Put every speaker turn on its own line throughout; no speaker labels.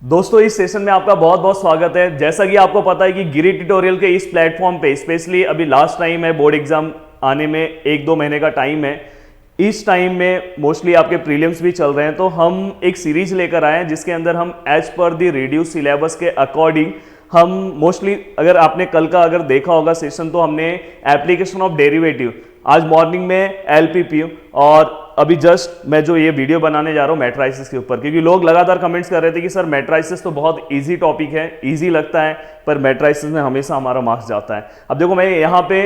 दोस्तों इस सेशन में आपका बहुत बहुत स्वागत है। जैसा कि आपको पता है कि गिरी ट्यूटोरियल के इस प्लेटफॉर्म पे स्पेशली अभी लास्ट टाइम है, बोर्ड एग्जाम आने में 1-2 महीने का टाइम है। इस टाइम में मोस्टली आपके प्रीलिम्स भी चल रहे हैं, तो हम एक सीरीज लेकर आए हैं जिसके अंदर हम as per the reduced syllabus के अकॉर्डिंग हम मोस्टली, अगर आपने कल का अगर देखा होगा सेशन, तो हमने एप्लीकेशन ऑफ डेरिवेटिव, आज मॉर्निंग में एलपीपी, और अभी जस्ट मैं जो ये वीडियो बनाने जा रहा हूँ मैट्राइसिस के ऊपर, क्योंकि लोग लगातार कमेंट्स कर रहे थे कि सर मैट्राइसिस तो बहुत इजी टॉपिक है, इजी लगता है, पर मैट्राइसिस में हमेशा हमारा मार्क्स जाता है। अब देखो मैं यहाँ पे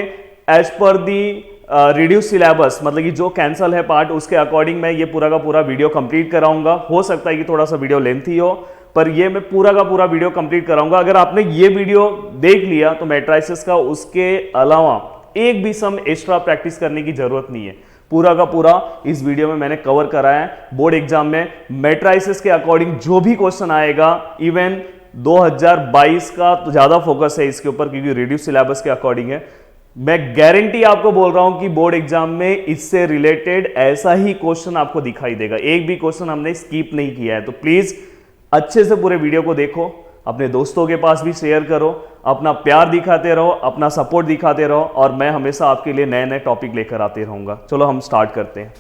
एज पर दी रिड्यूस सिलेबस, मतलब कि जो कैंसल है पार्ट, उसके अकॉर्डिंग मैं ये पूरा का पूरा वीडियो कंप्लीट कराऊंगा। हो सकता है कि थोड़ा सा वीडियो लेंथी हो, पर ये मैं पूरा का पूरा वीडियो कंप्लीट कराऊंगा। अगर आपने ये वीडियो देख लिया तो मैट्राइसिस का उसके अलावा एक भी सम एक्स्ट्रा प्रैक्टिस करने की जरूरत नहीं है। पूरा का पूरा इस वीडियो में मैंने कवर कराया है। बोर्ड एग्जाम में मैट्राइसिस के अकॉर्डिंग जो भी क्वेश्चन आएगा, इवन 2022 का तो ज्यादा फोकस है इसके ऊपर, क्योंकि रिड्यूस सिलेबस के अकॉर्डिंग है। मैं गारंटी आपको बोल रहा हूं कि बोर्ड एग्जाम में इससे रिलेटेड ऐसा ही क्वेश्चन आपको दिखाई देगा। एक भी क्वेश्चन हमने स्किप नहीं किया है, तो प्लीज अच्छे से पूरे वीडियो को देखो, अपने दोस्तों के पास भी शेयर करो, अपना प्यार दिखाते रहो, अपना सपोर्ट दिखाते रहो, और मैं हमेशा आपके लिए नए नए टॉपिक लेकर आते रहूंगा। चलो हम स्टार्ट करते हैं।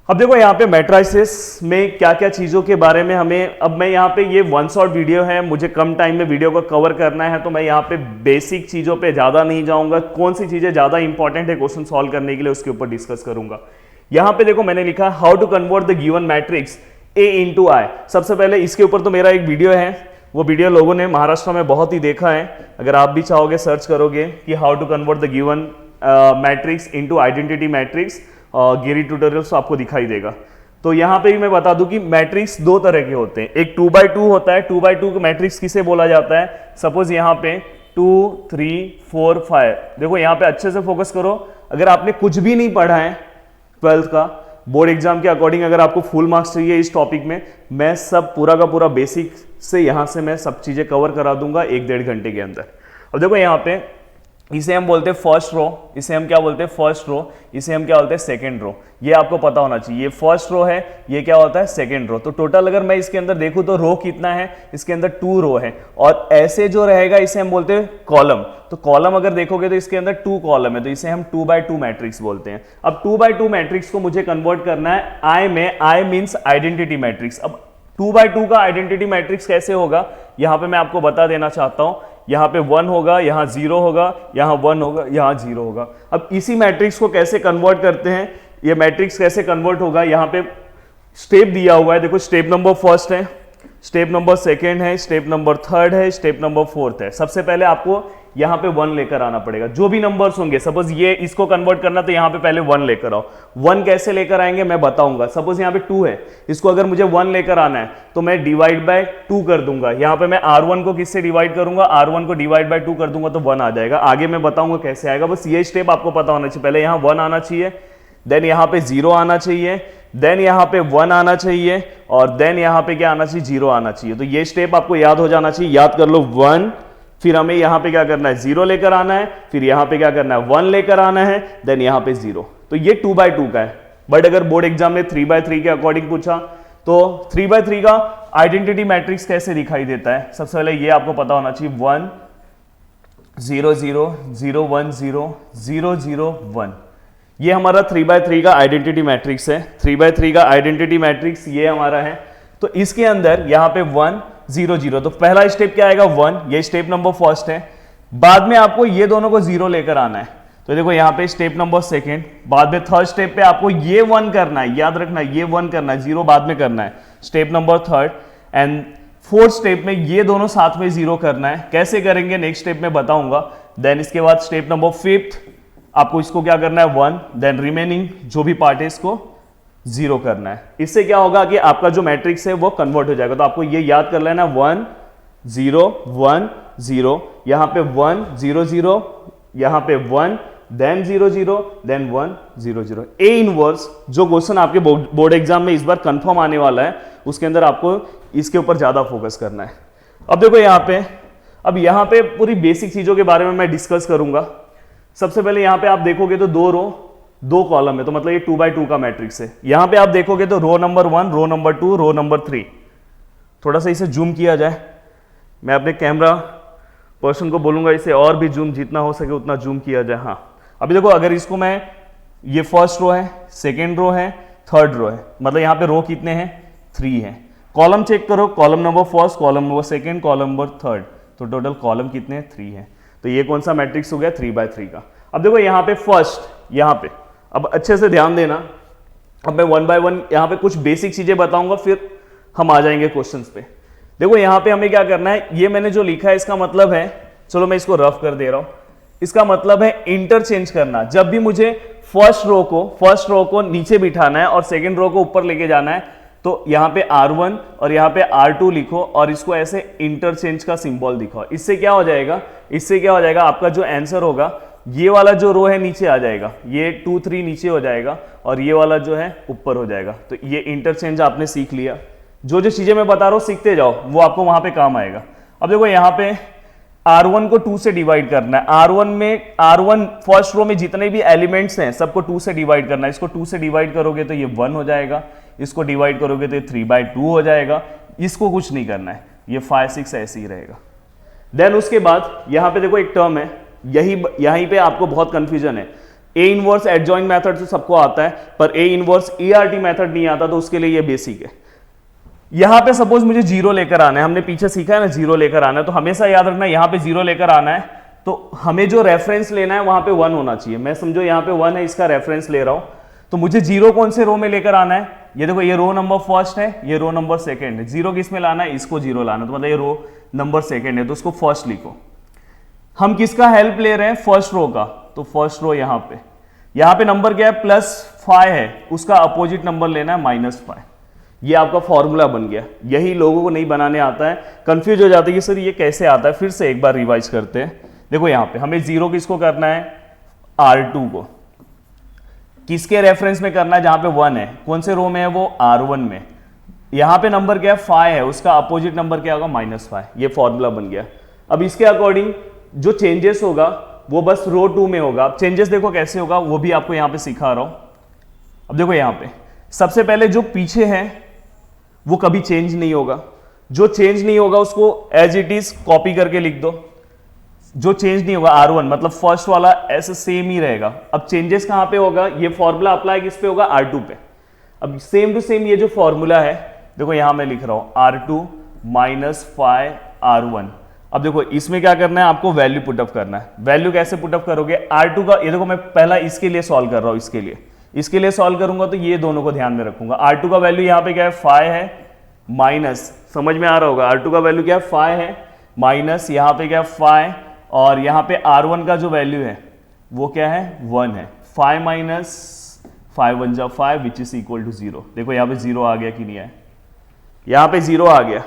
अब देखो यहाँ पे मैट्राइसिस में क्या क्या चीजों के बारे में हमें, अब मैं यहाँ पे ये वन शॉट वीडियो है, मुझे कम टाइम में वीडियो को कवर करना है, तो मैं यहाँ पे बेसिक चीजों पे ज्यादा नहीं जाऊंगा। कौन सी चीजें ज्यादा इंपॉर्टेंट है क्वेश्चन सॉल्व करने के लिए, उसके ऊपर डिस्कस करूंगा। यहाँ पे देखो मैंने लिखा है how to convert the given matrix A into I. सबसे पहले इसके ऊपर तो मेरा एक वीडियो है, वो वीडियो लोगों ने महाराष्ट्र में बहुत ही देखा है। अगर आप भी चाहोगे सर्च करोगे कि how to convert the given matrix into identity matrix, Giri tutorials, तो आपको दिखाई देगा। तो यहाँ पे भी मैं बता दूं कि मैट्रिक्स दो तरह के होते हैं। एक 2x2 होता है। 2x2 का मैट्रिक्स किसे बोला जाता है? सपोज यहाँ पे 2 3 4 5, देखो यहाँ पे अच्छे से फोकस करो। अगर आपने कुछ भी नहीं पढ़ा है 12th का, बोर्ड एग्जाम के अकॉर्डिंग अगर आपको फुल मार्क्स चाहिए इस टॉपिक में, मैं सब पूरा का पूरा बेसिक से यहां से मैं सब चीजें कवर करा दूंगा 1-1.5 घंटे के अंदर। अब देखो यहाँ पे इसे हम बोलते हैं फर्स्ट रो, इसे हम क्या बोलते हैं फर्स्ट रो, इसे हम क्या बोलते हैं सेकंड रो। ये आपको पता होना चाहिए। ये फर्स्ट रो है, ये क्या होता है सेकंड रो। तो टोटल अगर मैं इसके अंदर देखूं तो रो कितना है, इसके अंदर 2 रो है, और ऐसे जो रहेगा इसे हम बोलते हैं कॉलम। तो कॉलम अगर देखोगे तो इसके अंदर 2 कॉलम है, तो इसे हम 2x2 मैट्रिक्स बोलते हैं। अब 2x2 मैट्रिक्स को मुझे कन्वर्ट करना है आई में। I means identity matrix. अब 2x2 का आइडेंटिटी मैट्रिक्स कैसे होगा, यहां पे मैं आपको बता देना चाहता हूं। यहां पे 1 होगा, यहां 0 होगा, यहां 1 होगा, यहां 0 होगा। अब इसी मैट्रिक्स को कैसे कन्वर्ट करते हैं, ये मैट्रिक्स कैसे कन्वर्ट होगा, यहां पे स्टेप दिया हुआ है। देखो स्टेप नंबर फर्स्ट है, स्टेप नंबर सेकेंड है, स्टेप नंबर थर्ड है, स्टेप नंबर फोर्थ है। सबसे पहले आपको यहां पे 1 लेकर आना पड़ेगा। जो भी नंबर्स होंगे, सपोज ये इसको कन्वर्ट करना, तो यहां पे पहले 1 लेकर आओ। 1 कैसे लेकर आएंगे मैं बताऊंगा। सपोज यहां पे 2 है, इसको अगर मुझे 1 लेकर आना है तो मैं डिवाइड बाय 2 कर दूंगा। यहां पे मैं R1 को किससे डिवाइड करूंगा, R1 को डिवाइड बाय 2 कर दूंगा तो 1 आ जाएगा। आगे मैं बताऊंगा कैसे आएगा, बस ये स्टेप आपको पता होना चाहिए। पहले यहां 1 आना चाहिए, देन यहां पे 0 आना चाहिए, देन यहां पे 1 आना चाहिए, और देन यहां पे क्या आना चाहिए, 0 आना चाहिए। तो ये स्टेप आपको याद हो जाना चाहिए। याद कर लो 1, फिर हमें यहां पे क्या करना है, 0 लेकर आना है, फिर यहां पे क्या करना है, 1 लेकर आना है, देन यहां पे 0। तो ये 2x2 का है। बट अगर बोर्ड एग्जाम में 3x3 के अकॉर्डिंग पूछा तो 3x3 का आइडेंटिटी मैट्रिक्स कैसे दिखाई देता है, सबसे पहले ये आपको पता होना चाहिए। 1 0 0 0 1 0 0 0 1, ये हमारा 3x3 का आइडेंटिटी मैट्रिक्स है। 3x3 का आइडेंटिटी मैट्रिक्स ये हमारा है। तो इसके अंदर यहां पे 1 0 0, तो पहला स्टेप क्या आएगा 1, ये स्टेप नंबर फर्स्ट है। बाद में आपको ये दोनों को 0 लेकर आना है। तो देखो यहां पे स्टेप नंबर सेकंड, बाद में थर्ड स्टेप पे आपको ये 1 करना है, याद रखना ये 1 करना है, 0 बाद में करना है, step number third. And fourth step में ये दोनों साथ में 0 करना है। कैसे करेंगे नेक्स्ट स्टेप में बताऊंगा। देन इसके बाद स्टेप नंबर फिफ्थ, आपको इसको क्या करना है 1, देन रिमेनिंग जो भी पार्ट है इसको 0 करना है। इससे क्या होगा कि आपका जो मैट्रिक्स है वो कन्वर्ट हो जाएगा। तो आपको ये याद कर लेना 1 0 1 0, यहां पे 1 0 0, यहां पे 1, देन 0 0, देन 1 0 0। ए इनवर्स जो क्वेश्चन आपके बोर्ड एग्जाम में इस बार कंफर्म आने वाला है, उसके अंदर आपको इसके ऊपर ज्यादा फोकस करना है। अब देखो यहां पे पूरी बेसिक चीजों के बारे में मैं डिस्कस करूंगा। सबसे पहले यहां पे आप देखोगे तो 2 रो 2 कॉलम है, तो मतलब ये 2x2 का मैट्रिक्स है। यहां पे आप देखोगे तो row number 1, row number 2, row number 3। थोड़ा सा इसे जूम किया जाए, मैं अपने कैमरा पर्सन को बोलूँगा इसे और भी जूम जितना हो सके उतना जूम किया जाए। हाँ, अभी देखो अगर इसको मैं, ये फर्स्ट रो है, सेकेंड रो है, थर्ड रो है, मतलब यहाँ पे रो कितने हैं, 3 है। कॉलम चेक करो, column number first, column number second, column number third, तो टोटल कॉलम कितने हैं, 3 है। तो ये कौन सा मैट्रिक्स हो गया, 3x3 का। अब देखो यहाँ पे फर्स्ट, यहाँ पे अब अच्छे से ध्यान देना, अब मैं 1 बाय 1 यहाँ पे कुछ बेसिक चीजें बताऊंगा, फिर हम आ जाएंगे क्वेश्चंस पे। देखो यहाँ पे हमें क्या करना है, ये मैंने जो लिखा है इसका मतलब है, चलो मैं इसको रफ कर दे रहा हूं, इसका मतलब है इंटरचेंज करना। जब भी मुझे फर्स्ट रो को नीचे बिठाना है और सेकेंड रो को ऊपर लेके जाना है, तो यहाँ पे R1 और यहाँ पे R2 लिखो और इसको ऐसे इंटरचेंज का सिंबल दिखाओ। इससे क्या हो जाएगा, आपका जो आंसर होगा, ये वाला जो रो है नीचे आ जाएगा, ये 2 3 नीचे हो जाएगा और ये वाला जो है ऊपर हो जाएगा। तो ये इंटरचेंज आपने सीख लिया। जो जो चीजें मैं बता रहा हूं सीखते जाओ, वो आपको वहां पे काम आएगा। अब देखो यहाँ पे R1 को 2 से डिवाइड करना है। R1 फर्स्ट रो में जितने भी एलिमेंट्स हैं सबको 2 से डिवाइड करना है। इसको 2 से डिवाइड करोगे तो ये 1 हो जाएगा, इसको डिवाइड करोगे तो ये 3/2 हो जाएगा। इसको कुछ नहीं करना है, ये 5 6 ऐसे ही रहेगा। देन उसके बाद यहाँ पे देखो एक टर्म है, यहीं पे आपको बहुत कंफ्यूजन है। ए इनवर्स एडजॉइंट मेथड तो सबको आता है, पर ए इनवर्स ERT मेथड नहीं आता, तो उसके लिए ये बेसिक है। यहां पे सपोज मुझे 0 लेकर आना है, हमने पीछे सीखा है ना 0 लेकर आना है, तो हमेशा याद रखना यहां पे 0 लेकर आना है तो हमें जो रेफरेंस लेना है वहां पे 1 होना चाहिए। मैं समझो यहां पे 1 है, इसका रेफरेंस ले रहा हूं, तो मुझे 0 कौन से रो में लेकर आना है, ये देखो ये रो नंबर फर्स्ट है, ये रो नंबर सेकंड है। 0 किस में लाना है, इसको 0 लाना है, तो मतलब ये रो नंबर सेकंड है, तो उसको फर्स्ट लिखो। हम किसका हेल्प ले रहे हैं, फर्स्ट रो का, तो फर्स्ट रो यहां पे नंबर क्या है, +5 है, उसका अपोजिट नंबर लेना है -5। ये आपका फॉर्मूला बन गया। यही लोगों को नहीं बनाने आता है, कंफ्यूज हो जाते हैं कि सर ये कैसे आता है। फिर से एक बार रिवाइज करते हैं। देखो यहाँ पे हमें 0 किसको करना है, R2 को। किसके रेफरेंस में करना है, जहां पे 1 है, कौन से रो में है, वो R1 में। यहां पे नंबर क्या है, 5 है, उसका अपोजिट नंबर क्या होगा, -5। ये फॉर्मूला बन गया। अब इसके अकॉर्डिंग जो चेंजेस होगा वो बस रो 2 में होगा। अब चेंजेस देखो कैसे होगा, वो भी आपको यहां पे सिखा रहा हूं। अब देखो यहां पे सबसे पहले जो पीछे है वो कभी चेंज नहीं होगा। जो चेंज नहीं होगा उसको एज इट इज कॉपी करके लिख दो। जो चेंज नहीं होगा R1 मतलब फर्स्ट वाला ऐसे सेम ही रहेगा। अब चेंजेस कहां पे होगा, ये फॉर्मूला अप्लाई किस पे होगा, R2 पे। अब सेम टू सेम ये जो फॉर्मूला है, देखो यहां मैं लिख रहा हूं R2 -5 R1। अब देखो इसमें क्या करना है, आपको वैल्यू पुटअप करना है। वैल्यू कैसे पुटअप करोगे, R2 का, ये देखो मैं पहला इसके लिए सॉल्व कर रहा हूं, इसके लिए सॉल्व करूंगा तो ये दोनों को ध्यान में रखूंगा। R2 का वैल्यू यहाँ पे क्या है, 5 है, माइनस, समझ में आ रहा होगा, R2 का वैल्यू क्या है, 5 है, माइनस यहाँ पे क्या है 5, और यहाँ पे R1 का जो वैल्यू है वो क्या है, 1 है। 5 माइनस 5 1 जा 5 विच इज इक्वल टू 0। देखो यहाँ पे 0 आ गया कि नहीं आया, यहाँ पे 0 आ गया।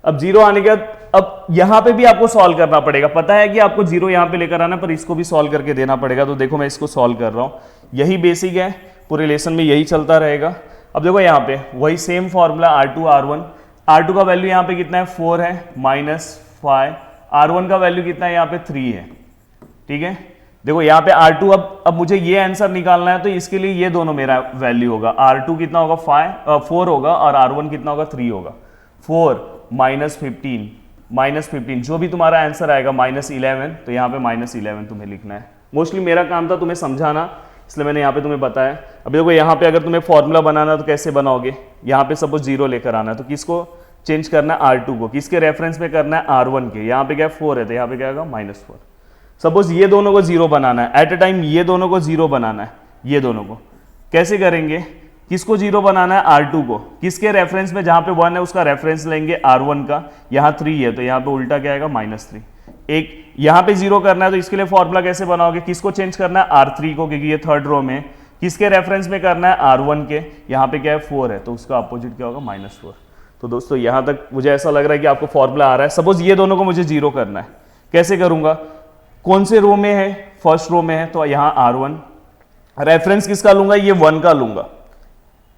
अब 0 आने के बाद अब यहाँ पे भी आपको सॉल्व करना पड़ेगा। पता है कि आपको 0 यहाँ पे लेकर आना, पर इसको भी सॉल्व करके देना पड़ेगा। तो देखो मैं इसको सॉल्व कर रहा हूँ, यही बेसिक है, पूरे लेसन में यही चलता रहेगा। अब देखो यहाँ पे वही same formula R2 R1। R2 का वैल्यू यहाँ पे कितना है, 4 है, -5। R1 का वैल्यू कितना है, यहाँ पे 3 है। ठीक है, देखो यहाँ पे R2, अब मुझे ये आंसर निकालना है, तो इसके लिए ये दोनों मेरा वैल्यू होगा। R2 कितना होगा, 4 होगा, और R1 कितना होगा, 3 होगा। 4 -15 जो भी तुम्हारा आंसर आएगा, -11, तो यहाँ पे -11 तुम्हें लिखना है। मोस्टली मेरा काम था तुम्हें समझाना, इसलिए मैंने यहाँ पे तुम्हें बताया। अब देखो यहाँ पे अगर तुम्हें फॉर्मूला बनाना तो कैसे बनाओगे, यहाँ पे सपोज 0 लेकर आना है, तो किसको चेंज करना है, R2 को। किसके रेफरेंस में करना है, R1 के। यहाँ पे क्या 4 है, तो यहाँ पे क्या होगा, -4। सपोज ये दोनों को 0 बनाना है, एट अ टाइम ये दोनों को 0 बनाना है, ये दोनों को कैसे करेंगे, किसको 0 बनाना है, R2 को। किसके रेफरेंस में, जहां पे 1 है उसका रेफरेंस लेंगे R1 का, यहाँ 3 है, तो यहाँ पे उल्टा क्या आएगा, -3। एक यहाँ पे 0 करना है, तो इसके लिए फॉर्मूला कैसे बनाओगे, किसको चेंज करना है, R3 को, क्योंकि ये थर्ड रो में। किसके रेफरेंस में करना है, R1 के। यहाँ पे क्या है, 4 है, तो उसका अपोजिट क्या होगा, -4। तो दोस्तों यहाँ तक मुझे ऐसा लग रहा है कि आपको फॉर्मूला आ रहा है। सपोज ये दोनों को मुझे 0 करना है, कैसे करूंगा, कौन से रो में है, फर्स्ट रो में है, तो यहाँ R1। रेफरेंस किसका लूंगा, ये 1 का लूंगा,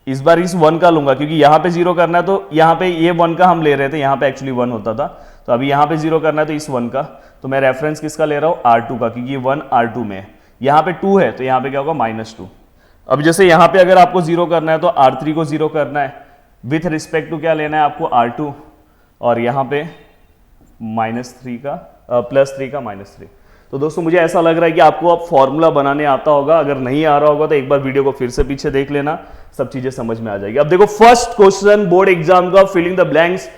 इस बार इस 1 का लूंगा, क्योंकि यहाँ पे 0 करना है, तो यहाँ पे ये 1 का हम ले रहे थे, यहाँ पे एक्चुअली 1 होता था, तो अभी यहाँ पे 0 करना है तो इस 1 का, तो मैं रेफरेंस किसका ले रहा हूँ, R2 का, क्योंकि ये 1 R2 में है। यहाँ पे 2 है, तो यहाँ पे क्या होगा, -2। अब जैसे यहाँ पे अगर आपको 0 करना है तो R3 को 0 करना है, विथ रिस्पेक्ट टू क्या लेना है आपको, R2, और यहाँ पे -3 का +3 का -3। तो दोस्तों मुझे ऐसा लग रहा है कि आपको अब फॉर्मूला बनाने आता होगा, अगर नहीं आ रहा होगा तो एक बार वीडियो को फिर से पीछे देख लेना, सब चीजें समझ में आ जाएगी। अब देखो फर्स्ट क्वेश्चन बोर्ड एग्जाम का फिलिंग द ब्लैंक्स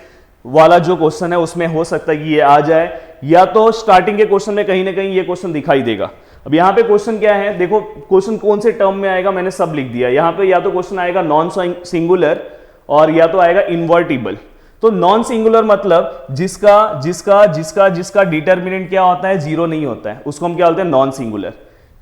वाला जो क्वेश्चन है उसमें हो सकता है कि ये आ जाए, या तो स्टार्टिंग के क्वेश्चन में कहीं ना कहीं ये क्वेश्चन दिखाई देगा। अब यहाँ पे क्वेश्चन क्या है, देखो क्वेश्चन कौन से टर्म में आएगा मैंने सब लिख दिया। यहाँ पे या तो क्वेश्चन आएगा नॉन सिंगुलर और या तो आएगा इन्वर्टिबल। तो नॉन सिंगुलर मतलब जिसका जिसका जिसका जिसका डिटर्मिनेंट क्या होता है, जीरो नहीं होता है, उसको हम क्या बोलते हैं, नॉन सिंगुलर।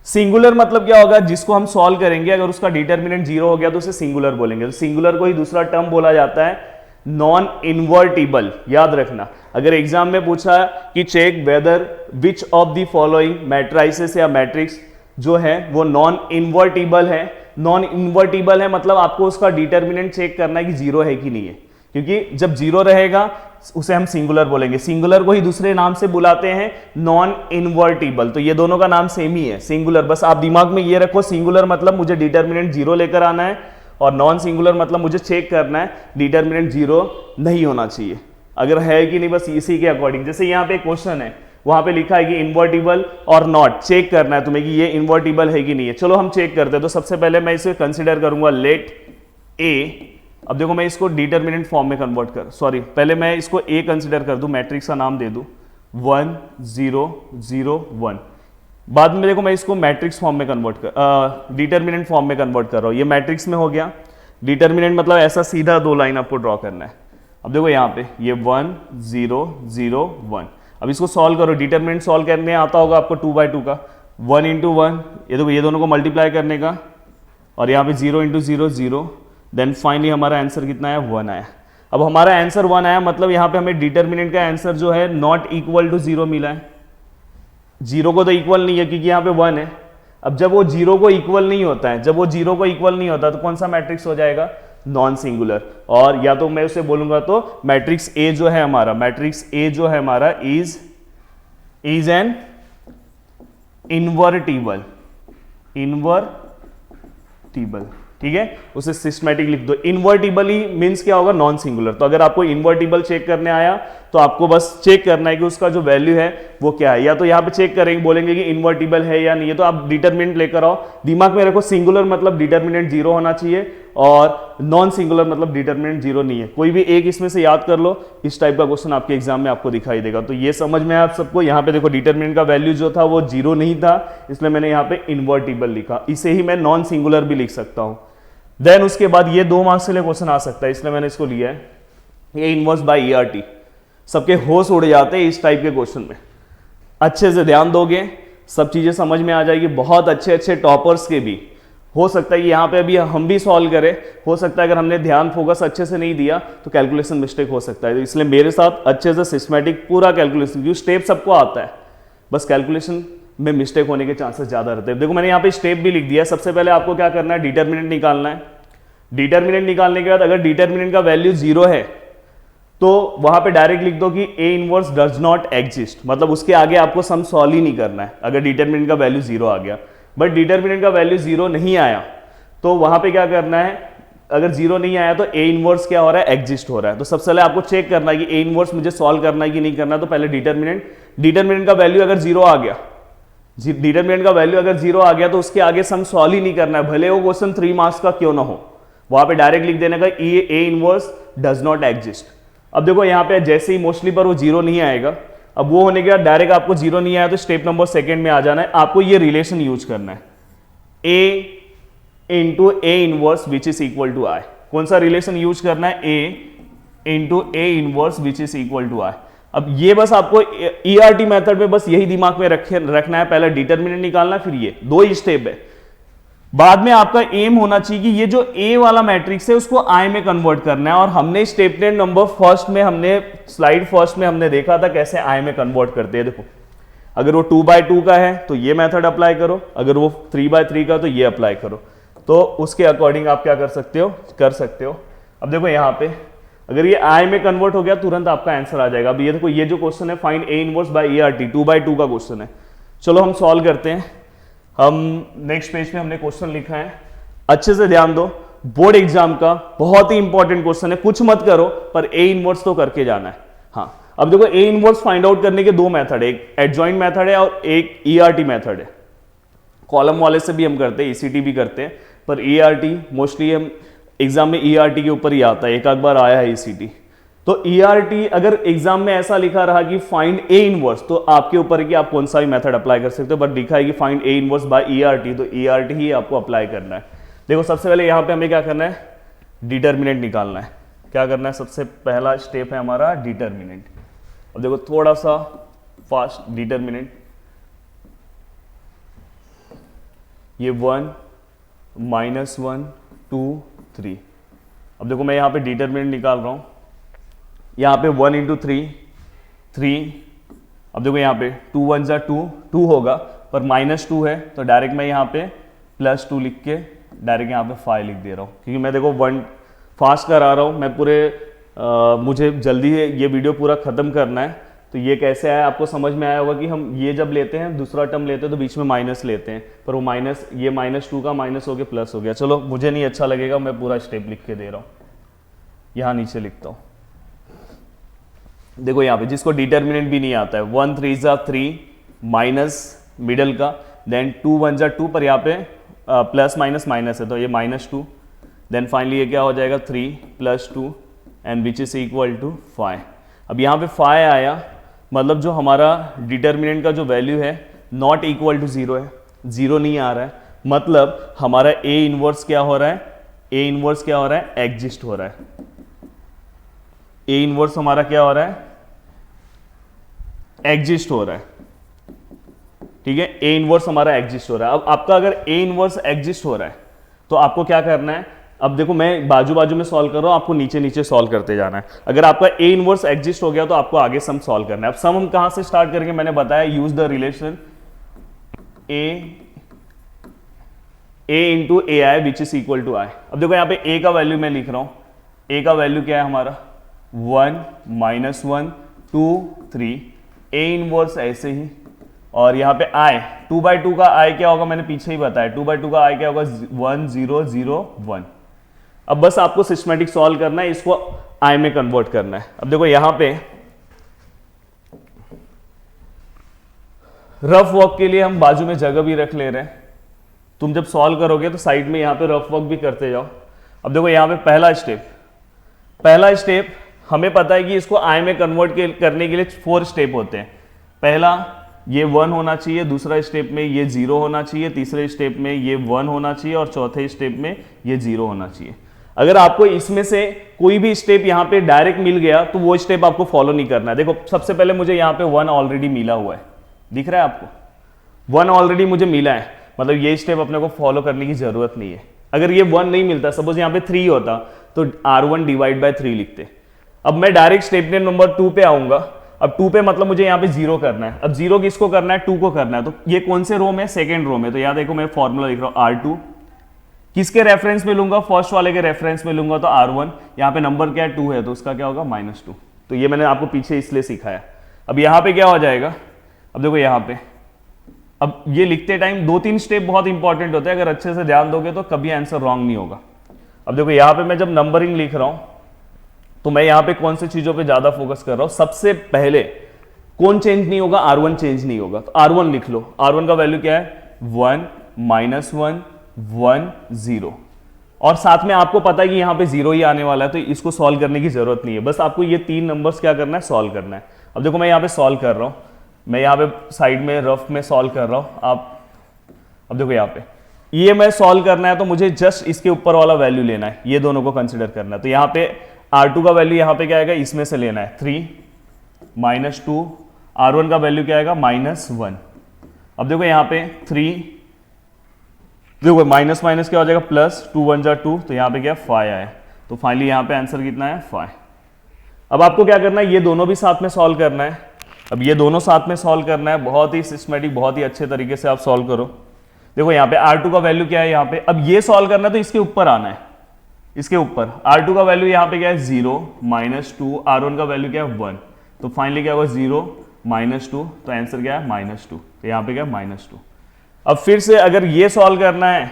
सिंगुलर मतलब क्या होगा, जिसको हम सॉल्व करेंगे अगर उसका डिटर्मिनेंट जीरो हो गया तो उसे सिंगुलर बोलेंगे। तो सिंगुलर को ही दूसरा टर्म बोला जाता है नॉन इन्वर्टिबल। याद रखना, अगर एग्जाम में पूछा कि check whether which of the following matrices या मैट्रिक्स जो है वो नॉन इन्वर्टिबल है। नॉन इन्वर्टिबल है मतलब आपको उसका डिटर्मिनेंट चेक करना है कि जीरो है कि नहीं है, क्योंकि जब जीरो रहेगा उसे हम सिंगुलर बोलेंगे। सिंगुलर को ही दूसरे नाम से बुलाते हैं नॉन इन्वर्टिबल। तो ये दोनों का नाम सेम ही है, सिंगुलर। बस आप दिमाग में ये रखो, सिंगुलर मतलब मुझे डिटर्मिनेंट जीरो लेकर आना है, और नॉन सिंगुलर मतलब मुझे चेक करना है डिटर्मिनेंट जीरो नहीं होना चाहिए, अगर है कि नहीं, बस इसी के अकॉर्डिंग। जैसे यहाँ पे क्वेश्चन है, वहां पे लिखा है कि इन्वर्टिबल और नॉट, चेक करना है तुम्हें कि ये इन्वर्टिबल है कि नहीं है। चलो हम चेक करते हैं। तो सबसे पहले मैं इसे कंसिडर करूंगा लेट ए। अब देखो मैं इसको डिटर्मिनेंट फॉर्म में कन्वर्ट पहले मैं इसको ए कंसिडर कर दूं, मैट्रिक्स का नाम दे दूं 1 0 0 1। बाद में देखो मैं इसको मैट्रिक्स फॉर्म में डिटर्मिनेंट फॉर्म में कन्वर्ट कर रहा हूं। ये मैट्रिक्स में हो गया। डिटर्मिनेंट मतलब ऐसा सीधा दो लाइन आपको ड्रॉ करना है। अब देखो यहाँ पे ये 1 0 0 1। अब इसको सॉल्व करो, डिटर्मिनेंट सॉल्व करने आता होगा आपको 2 बाई 2 का 1 इंटू 1, ये देखो ये दोनों को मल्टीप्लाई करने का, और यहाँ पे 0 इंटू 0 0। देन फाइनली हमारा आंसर कितना आया, 1 आया। अब हमारा आंसर 1 आया मतलब यहाँ पे हमें डिटर्मिनेंट का आंसर जो है नॉट इक्वल टू 0 मिला है। जीरो को तो इक्वल नहीं है क्योंकि यहाँ पे 1 है। अब जब वो जीरो को इक्वल नहीं होता है, जब वो जीरो को इक्वल नहीं होता तो कौन सा मैट्रिक्स हो जाएगा, नॉन सिंगुलर। और या तो मैं उसे बोलूंगा तो मैट्रिक्स ए जो है हमारा, मैट्रिक्स ए जो है हमारा इज एन इन्वर्टिबल। ठीक है, उसे सिस्टमैटिक लिख दो। इन्वर्टिबल ही मींस क्या होगा, नॉन सिंगुलर। तो अगर आपको इन्वर्टिबल चेक करने आया तो आपको बस चेक करना है कि उसका जो वैल्यू है वो क्या है। या तो यहाँ पे चेक करेंगे, बोलेंगे कि इन्वर्टिबल है या नहीं है, तो आप डिटर्मिनेंट लेकर आओ। दिमाग में रखो सिंगुलर मतलब डिटर्मिनेंट जीरो होना चाहिए, और नॉन सिंगुलर मतलब डिटर्मिनेंट जीरो नहीं है। कोई भी एक इसमें से याद कर लो, इस टाइप का क्वेश्चन आपके एग्जाम में आपको दिखाई देगा। तो ये समझ में आप सबको। यहाँ पे देखो डिटर्मिनेंट का वैल्यू जो था वो जीरो नहीं था, इसलिए मैंने यहाँ पे इन्वर्टिबल लिखा। इसे ही मैं नॉन सिंगुलर भी लिख सकता हूँ। देन उसके बाद ये 2 मार्क्स के लिए क्वेश्चन आ सकता है, इसलिए मैंने इसको लिया है ए इनवर्स बाय ERT। सबके होश उड़ जाते हैं इस टाइप के क्वेश्चन में। अच्छे से ध्यान दोगे सब चीजें समझ में आ जाएगी। बहुत अच्छे अच्छे टॉपर्स के भी हो सकता है कि यहाँ पे अभी हम भी सॉल्व करें, हो सकता है अगर हमने ध्यान फोकस अच्छे से नहीं दिया तो कैलकुलेशन मिस्टेक हो सकता है। तो इसलिए मेरे साथ अच्छे से सिस्टमैटिक पूरा कैलकुलेशन, क्योंकि स्टेप सबको आता है, बस कैलकुलेशन में मिस्टेक होने के चांसेस ज्यादा रहते हैं। देखो मैंने यहाँ पे स्टेप भी लिख दिया है। सबसे पहले आपको क्या करना है, डिटर्मिनेंट निकालना है। डिटर्मिनेंट निकालने के बाद अगर डिटर्मिनेंट का वैल्यू 0 है तो वहां पे डायरेक्ट लिख दो कि A inverse does not exist, मतलब उसके आगे आपको सम सॉल्व ही नहीं करना है अगर डिटर्मिनेंट का वैल्यू 0 आ गया। बट डिटर्मिनेंट का वैल्यू 0 नहीं आया तो वहां पे क्या करना है, अगर 0 नहीं आया तो ए इनवर्स क्या हो रहा है, एग्जिस्ट हो रहा है। तो सबसे पहले आपको चेक करना है कि ए इनवर्स मुझे सॉल्व करना है कि नहीं करना। तो पहले डिटर्मिनेंट का वैल्यू अगर 0 आ गया, डिटर्मिनेंट का वैल्यू अगर 0 आ गया तो उसके आगे सम सॉल्व ही नहीं करना है, भले वो क्वेश्चन 3 मार्क्स का क्यों ना हो। वहां पे डायरेक्ट लिख देने का A inverse does not exist. अब देखो यहाँ पे जैसे ही मोस्टली पर वो 0 नहीं आएगा, अब वो होने के बाद डायरेक्ट आपको 0 नहीं आया तो स्टेप नंबर 2 में आ जाना है। आपको ये रिलेशन यूज करना है, A into A inverse which is equal to I. कौन सा रिलेशन यूज करना है, A into A inverse which is equal to I. अब ये बस आपको ERT मेथड में बस यही दिमाग में रखना है, पहले डिटर्मिनेंट निकालना, फिर ये 2 ही स्टेप है। बाद में आपका एम होना चाहिए कि ये जो ए वाला मैट्रिक्स है उसको आई में कन्वर्ट करना है। और हमने स्टेटमेंट नंबर फर्स्ट में, हमने स्लाइड फर्स्ट में हमने देखा था कैसे आई में कन्वर्ट करते हैं। देखो अगर वो 2/2 का है तो ये मेथड अप्लाई करो, अगर वो 3/3 का तो ये अप्लाई करो। तो उसके अकॉर्डिंग आप क्या कर सकते हो। अब देखो यहाँ पे अगर ये आई में कन्वर्ट हो गया तुरंत आपका आंसर आ जाएगा। अब ये देखो ये जो क्वेश्चन है find A inverse by ERT 2/2 का क्वेश्चन है। चलो हम सॉल्व करते हैं। हम नेक्स्ट पेज में हमने क्वेश्चन लिखा है, अच्छे से ध्यान दो। बोर्ड एग्जाम का बहुत ही इंपॉर्टेंट क्वेश्चन है, कुछ मत करो पर ए इनवर्स तो करके जाना है। हाँ, अब देखो ए इनवर्स फाइंड आउट करने के दो मेथड है, एक एडजॉइंट मेथड है और एक ईआरटी मेथड है। कॉलम वाले से भी हम करते हैं, ईसीटी भी करते हैं, पर ईआरटी मोस्टली हम एग्जाम में ईआरटी के ऊपर ही आता है, एक आध बार आया है ईसीटी। तो ईआरटी अगर एग्जाम में ऐसा लिखा रहा कि फाइंड ए इनवर्स, तो आपके ऊपर है कि आप कौन सा भी मेथड अप्लाई कर सकते हो, बट लिखा है कि find A inverse by ERT, तो ईआरटी ही आपको अप्लाई करना है। देखो सबसे पहले यहाँ पे हमें क्या करना है, डिटर्मिनेंट निकालना है। क्या करना है, सबसे पहला स्टेप है हमारा डिटर्मिनेंट। अब देखो थोड़ा सा फास्ट, डिटर्मिनेंट ये 1 -1 2 3। अब देखो मैं यहाँ पे डिटर्मिनेंट निकाल रहा हूँ, यहाँ पे 1 × 3 3। अब देखो यहाँ पे 2 × 1 = 2 2 होगा, पर -2 है तो डायरेक्ट मैं यहाँ पे +2 लिख के डायरेक्ट यहाँ पे 5 लिख दे रहा हूँ, क्योंकि मैं देखो 1 फास्ट करा रहा हूँ मैं पूरे मुझे जल्दी ये वीडियो पूरा ख़त्म करना है। तो ये कैसे आया आपको समझ में आया होगा कि हम ये जब लेते हैं दूसरा टर्म लेते हैं तो बीच में माइनस लेते हैं, पर वो माइनस, ये -2 का माइनस हो गया प्लस हो गया। चलो मुझे नहीं अच्छा लगेगा, मैं पूरा स्टेप लिख के दे रहा हूँ, यहाँ नीचे लिखता हूँ। देखो यहाँ पे जिसको डिटर्मिनेंट भी नहीं आता है, 1 3 = 3 माइनस मिडल का, देन 2 1 = 2, पर यहाँ पे प्लस माइनस माइनस है तो ये -2, देन फाइनली ये क्या हो जाएगा 3 + 2 and which is equal to 5। अब यहाँ पे 5 आया, मतलब जो हमारा डिटर्मिनेंट का जो वैल्यू है नॉट इक्वल टू 0 है, 0 नहीं आ रहा है, मतलब हमारा ए इनवर्स क्या हो रहा है, ए इनवर्स क्या हो रहा है, एग्जिस्ट हो रहा है। ए इनवर्स हमारा क्या हो रहा है, एग्जिस्ट हो रहा है, ठीक है, ए इनवर्स हमारा एग्जिस्ट हो रहा है। अब आपका अगर ए इनवर्स एग्जिस्ट हो रहा है तो आपको क्या करना है, अब देखो मैं बाजू बाजू में सॉल्व कर रहा हूं, आपको नीचे नीचे सॉल्व करते जाना है। अगर आपका ए इनवर्स एग्जिस्ट हो गया तो आपको आगे सम सॉल्व करना है। अब सम हम कहां से स्टार्ट करेंगे, मैंने बताया use the relation A × AI which is equal to I. अब देखो यहाँ पे ए का वैल्यू मैं लिख रहा हूं, ए का वैल्यू क्या है हमारा 1 -1 2 3, ए इनवर्स ऐसे ही, और यहाँ पे आई 2/2 का आई क्या होगा, मैंने पीछे ही बताया 2/2 का आई क्या होगा 1 0 0 1। अब बस आपको सिस्टमैटिक सॉल्व करना है, इसको आई में कन्वर्ट करना है। अब देखो यहां पे रफ वर्क के लिए हम बाजू में जगह भी रख ले रहे हैं, तुम जब सॉल्व करोगे तो साइड में यहां पे रफ वर्क भी करते जाओ। अब देखो यहां पे पहला स्टेप हमें पता है कि इसको आई में कन्वर्ट करने के लिए 4 स्टेप होते हैं। पहला ये 1 होना चाहिए, दूसरा स्टेप में ये 0 होना चाहिए, तीसरे स्टेप में ये 1 होना चाहिए और चौथे स्टेप में ये 0 होना चाहिए। अगर आपको इसमें से कोई भी स्टेप यहाँ पे डायरेक्ट मिल गया तो वो स्टेप आपको फॉलो नहीं करना है। देखो सबसे पहले मुझे यहाँ पे 1 ऑलरेडी मिला हुआ है, दिख रहा है आपको 1 ऑलरेडी मुझे मिला है, मतलब ये स्टेप अपने को फॉलो करने की जरूरत नहीं है। अगर ये 1 नहीं मिलता, सपोज यहाँ पे 3 होता तो R1 / 3 लिखते। अब मैं डायरेक्ट स्टेप नंबर 2 पे आऊंगा। अब 2 पे मतलब मुझे यहाँ पे 0 करना है। अब 0 किसको करना है, 2 को करना है। तो ये कौन से रो में, सेकेंड रो में। तो यहाँ देखो मैं फॉर्मूला लिख रहा हूँ R2, किसके रेफरेंस में लूंगा, फर्स्ट वाले के रेफरेंस में लूंगा तो R1, यहाँ पे नंबर क्या है 2 है तो उसका क्या होगा -2। तो ये मैंने आपको पीछे इसलिए सिखाया। अब यहाँ पे क्या हो जाएगा, अब देखो यहाँ पे, अब ये लिखते टाइम 2-3 स्टेप बहुत इंपॉर्टेंट होते हैं, अगर अच्छे से ध्यान दोगे तो कभी आंसर रॉन्ग नहीं होगा। अब देखो यहाँ पे मैं जब नंबरिंग लिख रहा हूं तो मैं यहाँ पे कौन सी चीजों पे ज्यादा फोकस कर रहा हूं, सबसे पहले कौन चेंज नहीं होगा, R1 चेंज नहीं होगा। तो R1 लिख लो, R1 का वैल्यू क्या है 1 -1 1 0, और साथ में आपको पता है कि यहाँ पे 0 ही आने वाला है, तो इसको सॉल्व करने की जरूरत नहीं है, बस आपको ये 3 नंबर्स क्या करना है, सॉल्व करना है। अब देखो मैं यहाँ पे सॉल्व कर रहा हूँ, मैं यहाँ पे साइड में रफ में सॉल्व कर रहा हूँ। आप अब देखो यहाँ पे ये मैं सॉल्व करना है तो मुझे जस्ट इसके ऊपर वाला वैल्यू लेना है, ये दोनों को कंसिडर करना है। तो यहाँ पे R2 का वैल्यू यहाँ पे क्या आएगा, इसमें से लेना है 3 -2, R1 का वैल्यू क्या आएगा -1। अब देखो यहाँ पे 3, देखो माइनस माइनस क्या हो जाएगा प्लस, 2 1 = 2, तो यहाँ पे क्या 5 आया। तो फाइनली यहाँ पे आंसर कितना है 5। अब आपको क्या करना है, ये दोनों भी साथ में सॉल्व करना है। अब ये दोनों साथ में सॉल्व करना है, बहुत ही सिस्टमेटिक, बहुत ही अच्छे तरीके से आप सॉल्व करो। देखो यहाँ पे R2 का वैल्यू क्या है यहाँ पे, अब ये सॉल्व करना है तो इसके ऊपर आना है, इसके ऊपर R2 का वैल्यू यहाँ पे क्या है 0 -2, R1 का वैल्यू क्या है 1, तो फाइनली क्या होगा 0 -2, तो आंसर क्या है -2, तो यहाँ पे क्या है -2। अब फिर से अगर ये सॉल्व करना है,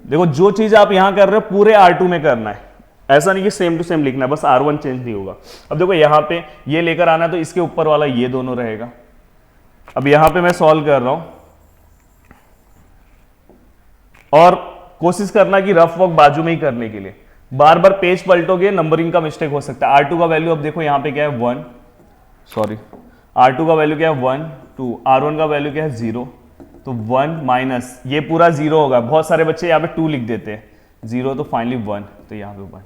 देखो जो चीज आप यहां कर रहे हो पूरे R2 में करना है, ऐसा नहीं कि सेम टू सेम लिखना है, बस R1 चेंज नहीं होगा। अब देखो यहाँ पे ये लेकर आना है तो इसके ऊपर वाला ये दोनों रहेगा। अब यहाँ पे मैं सॉल्व कर रहा हूं और कोशिश करना कि रफ वर्क बाजू में ही करने के लिए, बार बार पेज पलटोगे नंबरिंग का मिस्टेक हो सकता है। R2 का वैल्यू अब देखो यहाँ पे क्या है 1, सॉरी R2 का वैल्यू क्या है 1 2, R1 का वैल्यू क्या है 0, तो 1 माइनस ये पूरा 0 होगा। बहुत सारे बच्चे यहाँ पे 2 लिख देते हैं, 0 तो फाइनली 1, तो यहाँ पे 1।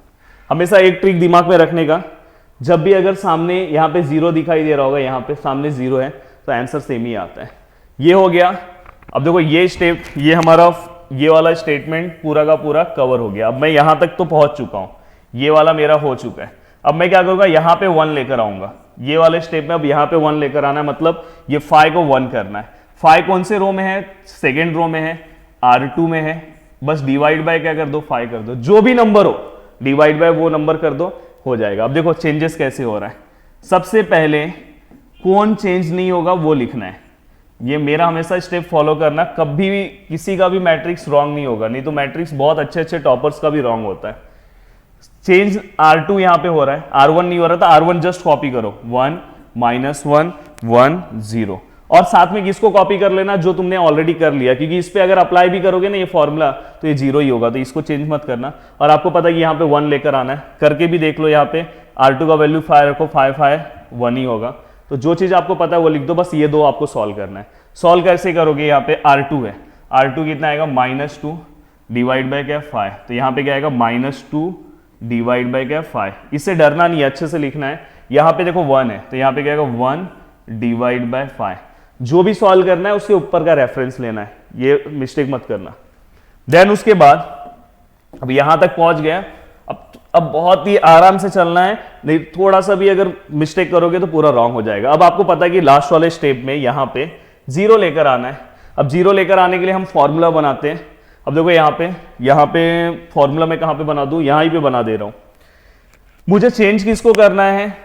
हमेशा एक ट्रिक दिमाग में रखने का, जब भी अगर सामने यहाँ पे 0 दिखाई दे रहा होगा, यहाँ पे सामने 0 है तो आंसर सेम ही आता है। ये हो गया। अब देखो ये स्टेप, ये हमारा ये वाला स्टेटमेंट पूरा का पूरा कवर हो गया। अब मैं यहां तक तो पहुंच चुका हूं, ये वाला मेरा हो चुका है। अब मैं क्या करूंगा, यहां पे 1 लेकर आऊंगा। ये वाले स्टेप में अब यहां पे 1 लेकर आना है, मतलब ये 5 को 1 करना है। 5 कौन से रो में है, सेकेंड रो में है, R2 में है। बस डिवाइड बाय क्या कर दो, 5 कर दो, जो भी नंबर हो डिवाइड बाय वो नंबर कर दो, हो जाएगा। अब देखो चेंजेस कैसे हो रहा है। सबसे पहले कौन चेंज नहीं होगा वो लिखना है। ये मेरा हमेशा स्टेप फॉलो करना, कभी भी किसी का भी मैट्रिक्स रॉन्ग नहीं होगा, नहीं तो मैट्रिक्स बहुत अच्छे अच्छे टॉपर्स का भी रॉन्ग होता है। चेंज R2 यहां पे हो रहा है, R1 नहीं हो रहा था, R1 जस्ट कॉपी करो, 1 -1 1 0, और साथ में किसको कॉपी कर लेना, जो तुमने ऑलरेडी कर लिया, क्योंकि इस पे अगर अप्लाई भी करोगे ना ये फॉर्मूला तो ये 0 ही होगा, तो इसको चेंज मत करना। और आपको पता है कि यहाँ पे 1 लेकर आना है, करके भी देख लो। यहाँ पे R2 का वैल्यू 5 रखो, 5 5 1 ही होगा। तो जो चीज आपको पता है वो लिख दो, बस ये दो आपको सॉल्व करना है। सॉल्व कैसे करोगे, यहाँ पे R2 है, R2 कितना आएगा -2 डिवाइड बाय क्या 5, तो यहाँ पे क्या आएगा -2 डिवाइड बाय क्या 5। इससे डरना नहीं है, अच्छे से लिखना है। यहाँ पे देखो 1 है, तो यहाँ पे क्या आएगा 1 डिवाइड बाय 5। जो भी सॉल्व करना है उसके ऊपर का रेफरेंस लेना है, ये मिस्टेक मत करना। देन उसके बाद अब यहां तक पहुंच गया। अब बहुत ही आराम से चलना है, नहीं थोड़ा सा भी अगर मिस्टेक करोगे तो पूरा रॉन्ग हो जाएगा। अब आपको पता है कि लास्ट वाले स्टेप में यहां पे 0 लेकर आना है। अब 0 लेकर आने के लिए हम फॉर्मूला बनाते हैं। अब देखो यहाँ पे फॉर्मूला मैं कहां पे बना दूं, यहां ही पे बना दे रहा हूं। मुझे चेंज किसको करना है,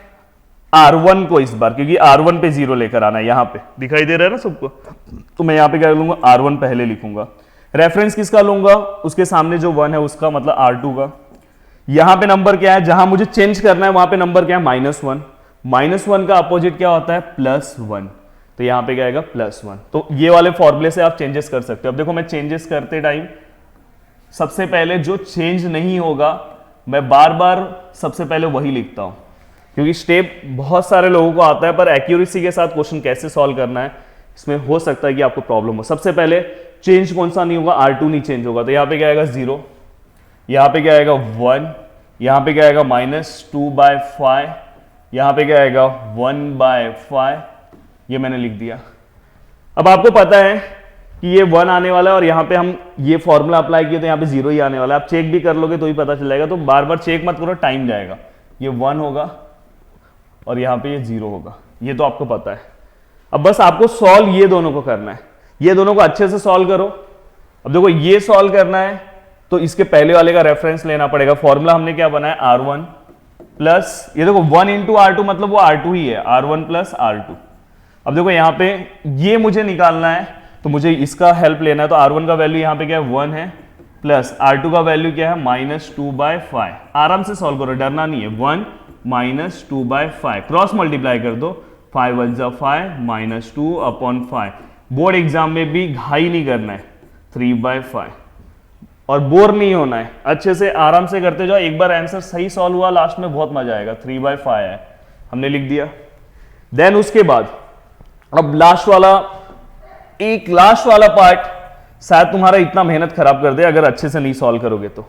R1 को इस बार, क्योंकि R1 पे 0 लेकर आना है। यहां पे दिखाई दे रहा है ना सबको, तो मैं यहां पे क्या लूंगा, R1 पहले लिखूंगा। रेफरेंस किसका लूंगा, उसके सामने जो 1 है उसका, मतलब R2 का। यहां पे नंबर क्या है, जहां मुझे चेंज करना है वहां पे नंबर क्या है, -1। -1 का अपोजिट क्या होता है, +1, तो यहां पे क्या आएगा +1। तो ये वाले फॉर्मूले से आप चेंजेस कर सकते हो। अब देखो मैं चेंजेस करते टाइम सबसे पहले जो चेंज नहीं होगा मैं बार बार सबसे पहले वही लिखता हूं, क्योंकि स्टेप बहुत सारे लोगों को आता है, पर एक्यूरेसी के साथ क्वेश्चन कैसे सॉल्व करना है इसमें हो सकता है कि आपको प्रॉब्लम हो। सबसे पहले चेंज कौन सा नहीं होगा, R2 नहीं चेंज होगा, तो यहां पे क्या आएगा 0, यहां पे क्या आएगा 1, यहां पे क्या आएगा -2/5, यहां पे क्या आएगा 1/5, ये मैंने लिख दिया। अब आपको पता है कि ये 1 आने वाला है और यहां पे हम ये फॉर्मूला अप्लाई किए तो यहां पे 0 ही आने वाला है। आप चेक भी कर लोगे तो ही पता चल जाएगा, तो बार बार चेक मत करो, टाइम जाएगा। ये 1 होगा और यहां पे ये 0 होगा, ये तो आपको पता है। अब बस आपको सॉल्व ये दोनों को करना है, ये दोनों को अच्छे से सॉल्व करो। अब देखो ये सॉल्व करना है तो इसके पहले वाले का रेफरेंस लेना पड़ेगा। फॉर्मूला हमने क्या बनाया, R1 प्लस, ये देखो 1 × R2 मतलब वो R2 ही है, R1 + R2। अब देखो यहां पे ये मुझे निकालना है तो मुझे इसका हेल्प लेना है, तो R1 का वैल्यू यहां पे क्या है 1 है, प्लस R2 का वैल्यू क्या है -2/5। आराम से सॉल्व करो, डरना नहीं है। 1 -2/5 क्रॉस मल्टीप्लाई कर दो, 5 × 5 -2/5। बोर्ड एग्जाम में भी घाई नहीं करना है, 3/5, और बोर नहीं होना है, अच्छे से आराम से करते जाओ। एक बार आंसर सही सॉल्व हुआ लास्ट में बहुत मजा आएगा। 3/5 है, हमने लिख दिया। देन उसके बाद अब लास्ट वाला पार्ट शायद तुम्हारा इतना मेहनत खराब कर दे अगर अच्छे से नहीं सॉल्व करोगे तो।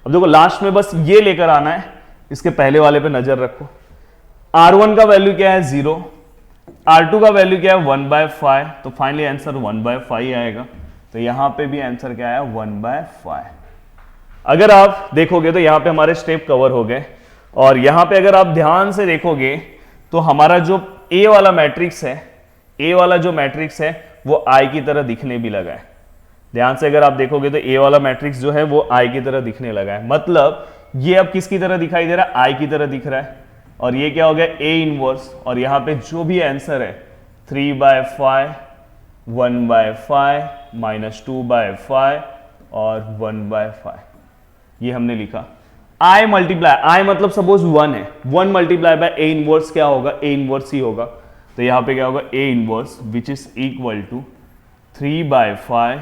अब देखो लास्ट में बस ये लेकर आना है, इसके पहले वाले पे नजर रखो। R1 का वैल्यू क्या है 0, R2 का वैल्यू क्या है 1/5, तो फाइनली आंसर 1/5 आएगा। तो यहां पे भी आंसर क्या है 1/5। अगर आप देखोगे तो यहां पे हमारे स्टेप कवर हो गए, और यहां पे अगर आप ध्यान से देखोगे तो हमारा जो A वाला मैट्रिक्स है, A वाला जो मैट्रिक्स है वो I की तरह दिखने भी लगा है। ध्यान से अगर आप देखोगे तो A वाला मैट्रिक्स जो है वो I की तरह दिखने लगा है, मतलब ये अब किसकी तरह दिखाई दे रहा है, I की तरह दिख रहा है। और ये क्या हो गया A इनवर्स, और यहां पे जो भी आंसर है 3/5, 1/5, -2/5 और 1/5, ये हमने लिखा। आई मल्टीप्लाई, आई मतलब सपोज 1 है, 1 मल्टीप्लाई बाय ए इनवर्स क्या होगा, ए इनवर्स ही होगा। तो यहां पे क्या होगा, A inverse which is equal to 3/5,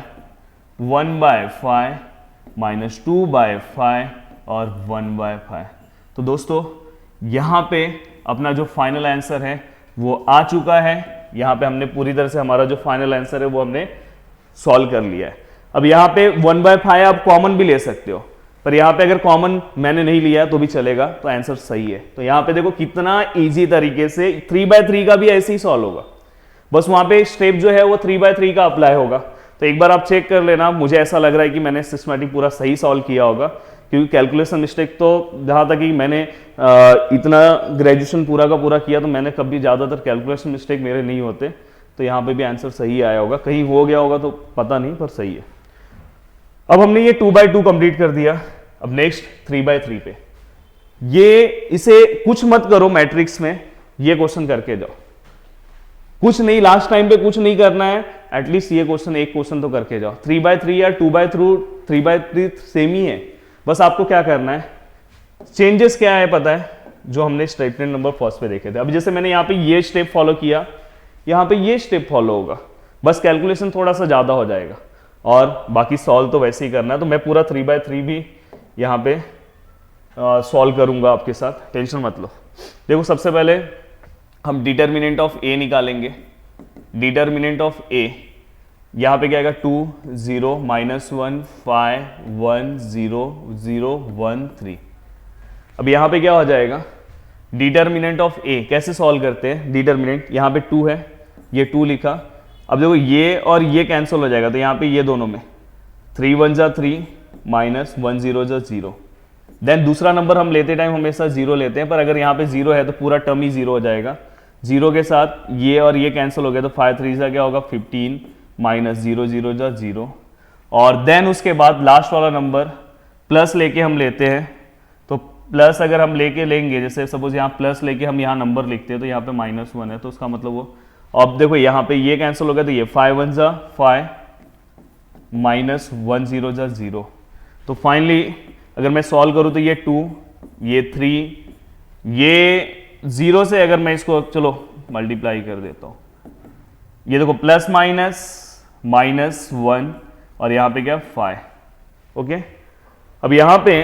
1/5 minus 2/5 और 1/5। तो दोस्तों यहां पे अपना जो फाइनल आंसर है वो आ चुका है। यहां पे हमने पूरी तरह से हमारा जो फाइनल आंसर है वो हमने सॉल्व कर लिया है। अब यहाँ पे 1/5 आप कॉमन भी ले सकते हो, पर यहाँ पे अगर कॉमन मैंने नहीं लिया तो भी चलेगा, तो आंसर सही है। तो यहाँ पे देखो कितना इजी तरीके से 3/3 का भी ऐसे ही सॉल्व होगा, बस वहां पे स्टेप जो है वो 3/3 का अप्लाई होगा। तो एक बार आप चेक कर लेना, मुझे ऐसा लग रहा है कि मैंने सिस्टमैटिक पूरा सही सॉल्व किया होगा, क्योंकि कैलकुलेशन मिस्टेक तो जहाँ तक कि मैंने इतना ग्रेजुएशन पूरा का पूरा किया तो मैंने कभी ज़्यादातर कैलकुलेशन मिस्टेक मेरे नहीं होते। तो यहाँ पे भी आंसर सही आया होगा, कहीं हो गया होगा तो पता नहीं, पर सही है। अब हमने ये 2/2 कंप्लीट कर दिया। अब नेक्स्ट 3/3 पे, ये इसे कुछ मत करो मैट्रिक्स में, ये क्वेश्चन करके जाओ। कुछ नहीं, लास्ट टाइम पे कुछ नहीं करना है, एटलीस्ट ये क्वेश्चन, एक क्वेश्चन तो करके जाओ। 3/3 या 2/3, 3/3 सेम ही है, बस आपको क्या करना है, चेंजेस क्या है पता है, जो हमने स्टेटमेंट नंबर फर्स्ट पे देखे थे। अब जैसे मैंने यहाँ पे ये स्टेप फॉलो किया, यहाँ पे ये स्टेप फॉलो होगा, बस कैलकुलेशन थोड़ा सा ज्यादा हो जाएगा और बाकी सॉल्व तो वैसे ही करना है। तो मैं पूरा 3/3 भी यहाँ पे सॉल्व करूंगा आपके साथ, टेंशन मत लो। देखो सबसे पहले हम डिटर्मिनेंट ऑफ ए निकालेंगे। डिटर्मिनेंट ऑफ ए यहाँ पे क्या आएगा, 2 0 -1 5 1 0 0 1 3। अब यहाँ पे क्या हो जाएगा, डिटर्मिनेंट ऑफ ए कैसे सॉल्व करते हैं, डिटर्मिनेंट यहाँ पे 2 है, ये 2 लिखा। अब देखो ये और ये कैंसिल हो जाएगा, तो यहाँ पे ये दोनों में 3 1 जा 3 माइनस 1 0 जा 0। देन दूसरा नंबर हम लेते टाइम हमेशा 0 लेते हैं, पर अगर यहाँ पे 0 है तो पूरा टर्म ही 0 हो जाएगा। 0 के साथ ये और ये कैंसिल हो गया, तो 5 3 जा क्या होगा 15 माइनस 0 0 जा 0। और देन उसके बाद लास्ट वाला नंबर प्लस लेके हम लेते हैं, तो प्लस अगर हम लेके लेंगे, जैसे सपोज यहाँ प्लस लेके हम यहाँ नंबर लिखते हैं, तो यहाँ पे -1 है, तो उसका मतलब वो, अब देखो यहाँ पे ये कैंसिल हो गया, तो ये 5 1 जा 5 माइनस 1 0 जा 0। तो फाइनली अगर मैं सॉल्व करूँ तो ये 2 ये 3 ये 0 से अगर मैं इसको चलो मल्टीप्लाई कर देता हूँ, ये देखो प्लस माइनस 1 और यहाँ पे क्या 5। ओके, अब यहाँ पे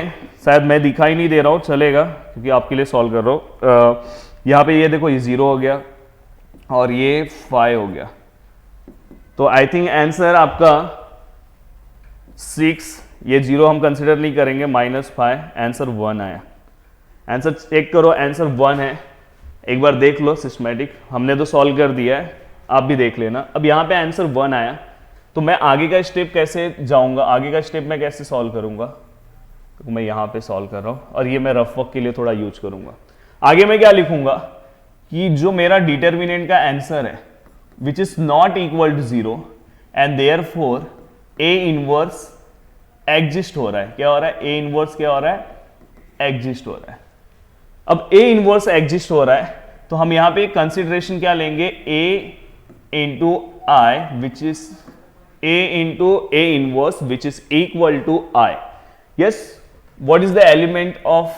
शायद मैं दिखाई नहीं दे रहा हूँ, चलेगा क्योंकि आपके लिए सॉल्व कर रहा हूँ। यहाँ पे ये देखो ये 0 हो गया और ये 5 हो गया, तो आई थिंक आंसर आपका 6, ये 0 हम कंसिडर नहीं करेंगे, -5, आंसर 1 आया। आंसर चेक करो, आंसर 1 है, एक बार देख लो सिस्टमैटिक, हमने तो सॉल्व कर दिया है, आप भी देख लेना। अब यहाँ पे आंसर 1 आया, तो मैं आगे का स्टेप कैसे जाऊंगा, आगे का स्टेप मैं कैसे सॉल्व करूंगा, तो मैं यहाँ पे सॉल्व कर रहा हूँ और ये मैं रफ वर्क के लिए थोड़ा यूज करूंगा। आगे मैं क्या लिखूंगा कि जो मेरा डिटर्मिनेंट का आंसर है which is not equal to 0 and therefore A inverse exist हो रहा है। क्या हो रहा है, ए इनवर्स क्या हो रहा है, एग्जिस्ट हो रहा है। अब ए इनवर्स एग्जिस्ट हो रहा है, तो हम यहां पे कंसिडरेशन क्या लेंगे, A into I which is A into A inverse which is equal to I. Yes, what is the element of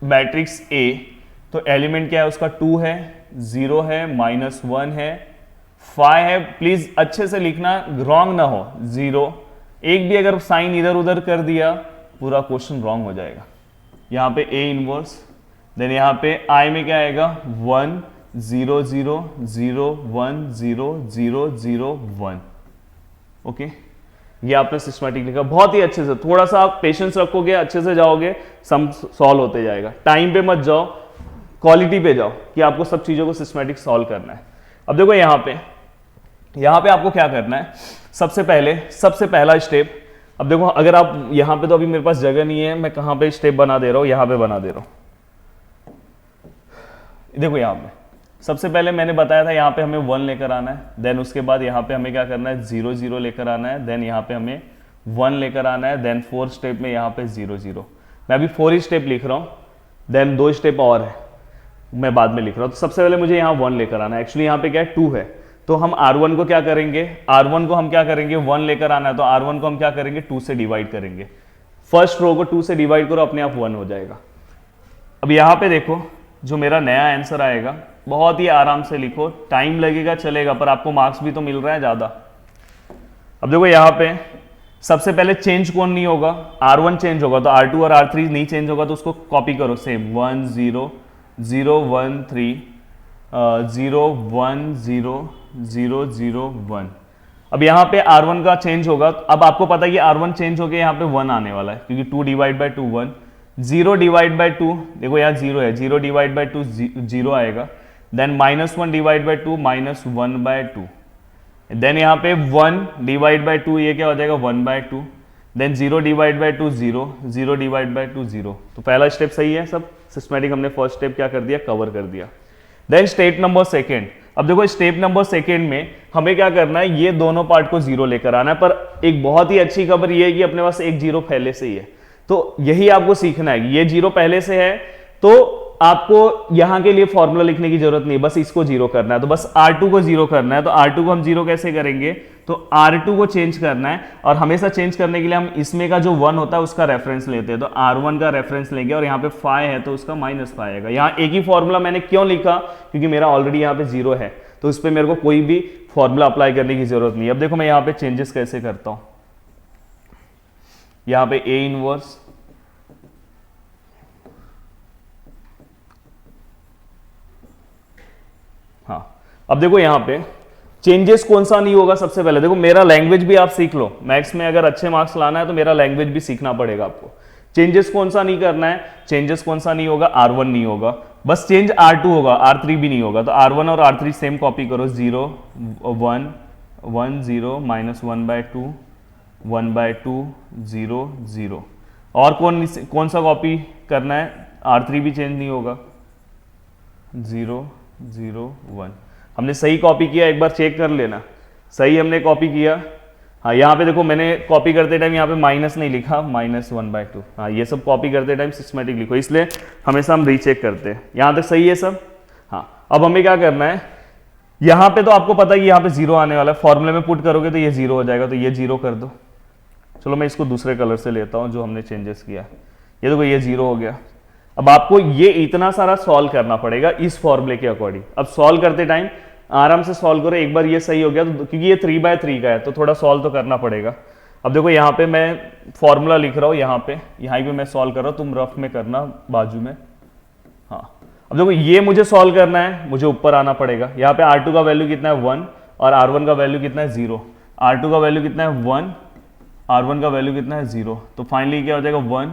matrix A, तो एलिमेंट क्या है उसका 2 है, 0 है, -1 है, 5 है। प्लीज अच्छे से लिखना, रॉन्ग ना हो, 0 एक भी अगर साइन इधर उधर कर दिया पूरा क्वेश्चन रॉन्ग हो जाएगा। यहाँ पे ए इनवर्स, देन यहाँ पे आई में क्या आएगा 1 0 0 0 1 0 0 0 1। ओके, ये आपने सिस्टमैटिक लिखा बहुत ही अच्छे से, थोड़ा सा आप पेशेंस रखोगे, अच्छे से जाओगे, सम सॉल्व होते जाएगा। टाइम पे मत जाओ, क्वालिटी पे जाओ कि आपको सब चीजों को सिस्टमैटिक सॉल्व करना है। अब देखो यहाँ पे आपको क्या करना है, सबसे पहला स्टेप, अब देखो अगर आप यहाँ पे, तो अभी मेरे पास जगह नहीं है, मैं कहाँ पे स्टेप बना दे रहा हूँ, यहाँ पे बना दे रहा हूँ। देखो यहाँ पे सबसे पहले मैंने बताया था यहाँ पे हमें 1 लेकर आना है, देन उसके बाद यहाँ पे हमें क्या करना है 0 0 लेकर आना है, देन यहाँ पे हमें 1 लेकर आना है, देन 4 स्टेप में यहाँ पे 0 0। मैं अभी 4 ही स्टेप लिख रहा हूँ, देन 2 स्टेप और है मैं बाद में लिख रहा हूँ। तो सबसे पहले मुझे यहाँ 1 लेकर आना है, एक्चुअली यहाँ पे क्या है 2 है, तो हम R1 को क्या करेंगे, R1 को हम क्या करेंगे 1 लेकर आना है, तो R1 को हम क्या करेंगे 2 से डिवाइड करेंगे, फर्स्ट रो को 2 से डिवाइड करो, अपने आप 1 हो जाएगा। अब यहाँ पे देखो जो मेरा नया आंसर आएगा, बहुत ही आराम से लिखो, टाइम लगेगा चलेगा, पर आपको मार्क्स भी तो मिल रहा है ज़्यादा। अब देखो यहाँ पे सबसे पहले चेंज कौन नहीं होगा, R1 चेंज होगा, तो R2 और R3 नहीं चेंज होगा, तो उसको कॉपी करो सेम 1 0 0 1 3 0 1 0 0 0 1। अब यहाँ पे R1 का चेंज होगा, अब आपको पता है कि R1 चेंज होकर यहाँ पे 1 आने वाला है, क्योंकि 2 डिवाइड बाई 2 1, 0 डिवाइड बाई 2, देखो यहाँ 0 है, 0 डिवाइड बाई 2 0 आएगा, then -1 divide by 2 -1 by 2, then यहाँ पे 1 डिवाइड बाई 2, ये क्या हो जाएगा 1 by 2, then 0 divide by 2 0, 0 divide by 2 0। तो पहला स्टेप सही है, सब सिस्टमैटिक हमने फर्स्ट स्टेप क्या कर दिया, कवर कर दिया। देन स्टेप नंबर सेकेंड, अब देखो स्टेप नंबर सेकेंड में हमें क्या करना है, ये दोनों पार्ट को 0 लेकर आना है, पर एक बहुत ही अच्छी खबर ये है कि अपने पास एक 0 पहले से ही है, तो यही आपको सीखना है। ये 0 पहले से है तो आपको यहां के लिए फॉर्मूला लिखने की जरूरत नहीं, बस इसको 0 करना है, तो बस R2 को 0 करना है। तो R2 को हम 0 कैसे करेंगे, तो R2 को चेंज करना है, और हमेशा चेंज करने के लिए हम इसमें का जो 1 होता है उसका रेफरेंस लेते हैं, तो R1 का रेफरेंस लेंगे, और यहाँ पे 5 है तो उसका -5 आएगा। यहाँ एक ही फॉर्मूला मैंने क्यों लिखा, क्योंकि मेरा ऑलरेडी यहाँ पे 0 है, तो उस पर मेरे को कोई भी फॉर्मूला अप्लाई करने की जरूरत नहीं है। अब देखो मैं यहाँ पे चेंजेस कैसे करता हूँ, यहाँ पे A इनवर्स, हाँ अब देखो यहाँ पे चेंजेस कौन सा नहीं होगा, सबसे पहले देखो मेरा लैंग्वेज भी आप सीख लो, मैथ्स में अगर अच्छे मार्क्स लाना है तो मेरा लैंग्वेज भी सीखना पड़ेगा आपको। चेंजेस कौन सा नहीं करना है, चेंजेस कौन सा नहीं होगा, R1 नहीं होगा, बस चेंज R2 होगा, R3 भी नहीं होगा, तो R1 और R3 सेम कॉपी करो, 0 1 1 0 -1 बाय 2 1 बाय 2 0 0। और कौन सा कॉपी करना है, R3 भी चेंज नहीं होगा, 0 0 1। हमने सही कॉपी किया, एक बार चेक कर लेना, सही हमने कॉपी किया। हाँ यहाँ पे देखो मैंने कॉपी करते टाइम यहाँ पे माइनस नहीं लिखा, -1 बाय 2। हाँ ये सब कॉपी करते टाइम सिस्टमेटिक लिखो, इसलिए हमेशा हम रीचेक करते हैं। यहाँ तक सही है सब। हाँ अब हमें क्या करना है, यहाँ पे तो आपको पता है कि यहाँ पे 0 आने वाला है, फॉर्मूले में पुट करोगे तो ये 0 हो जाएगा, तो ये 0 कर दो। चलो मैं इसको दूसरे कलर से लेता हूँ जो हमने चेंजेस किया, ये देखो ये 0 हो गया। अब आपको ये इतना सारा सॉल्व करना पड़ेगा इस फॉर्मूले के अकॉर्डिंग। अब सॉल्व करते टाइम आराम से सॉल्व करो, एक बार ये सही हो गया तो, क्योंकि ये 3/3 का है तो थोड़ा सॉल्व तो करना पड़ेगा। अब देखो यहाँ पे मैं फॉर्मूला लिख रहा हूँ, यहाँ पे मैं सॉल्व कर रहा हूँ, तुम रफ में करना बाजू में। हाँ अब देखो ये मुझे सॉल्व करना है, मुझे ऊपर आना पड़ेगा। यहाँ पे R2 का वैल्यू कितना है 1 और R1 का वैल्यू कितना है 0। R2 का वैल्यू कितना है 1, R1 का वैल्यू कितना है 0, तो फाइनली क्या हो जाएगा 1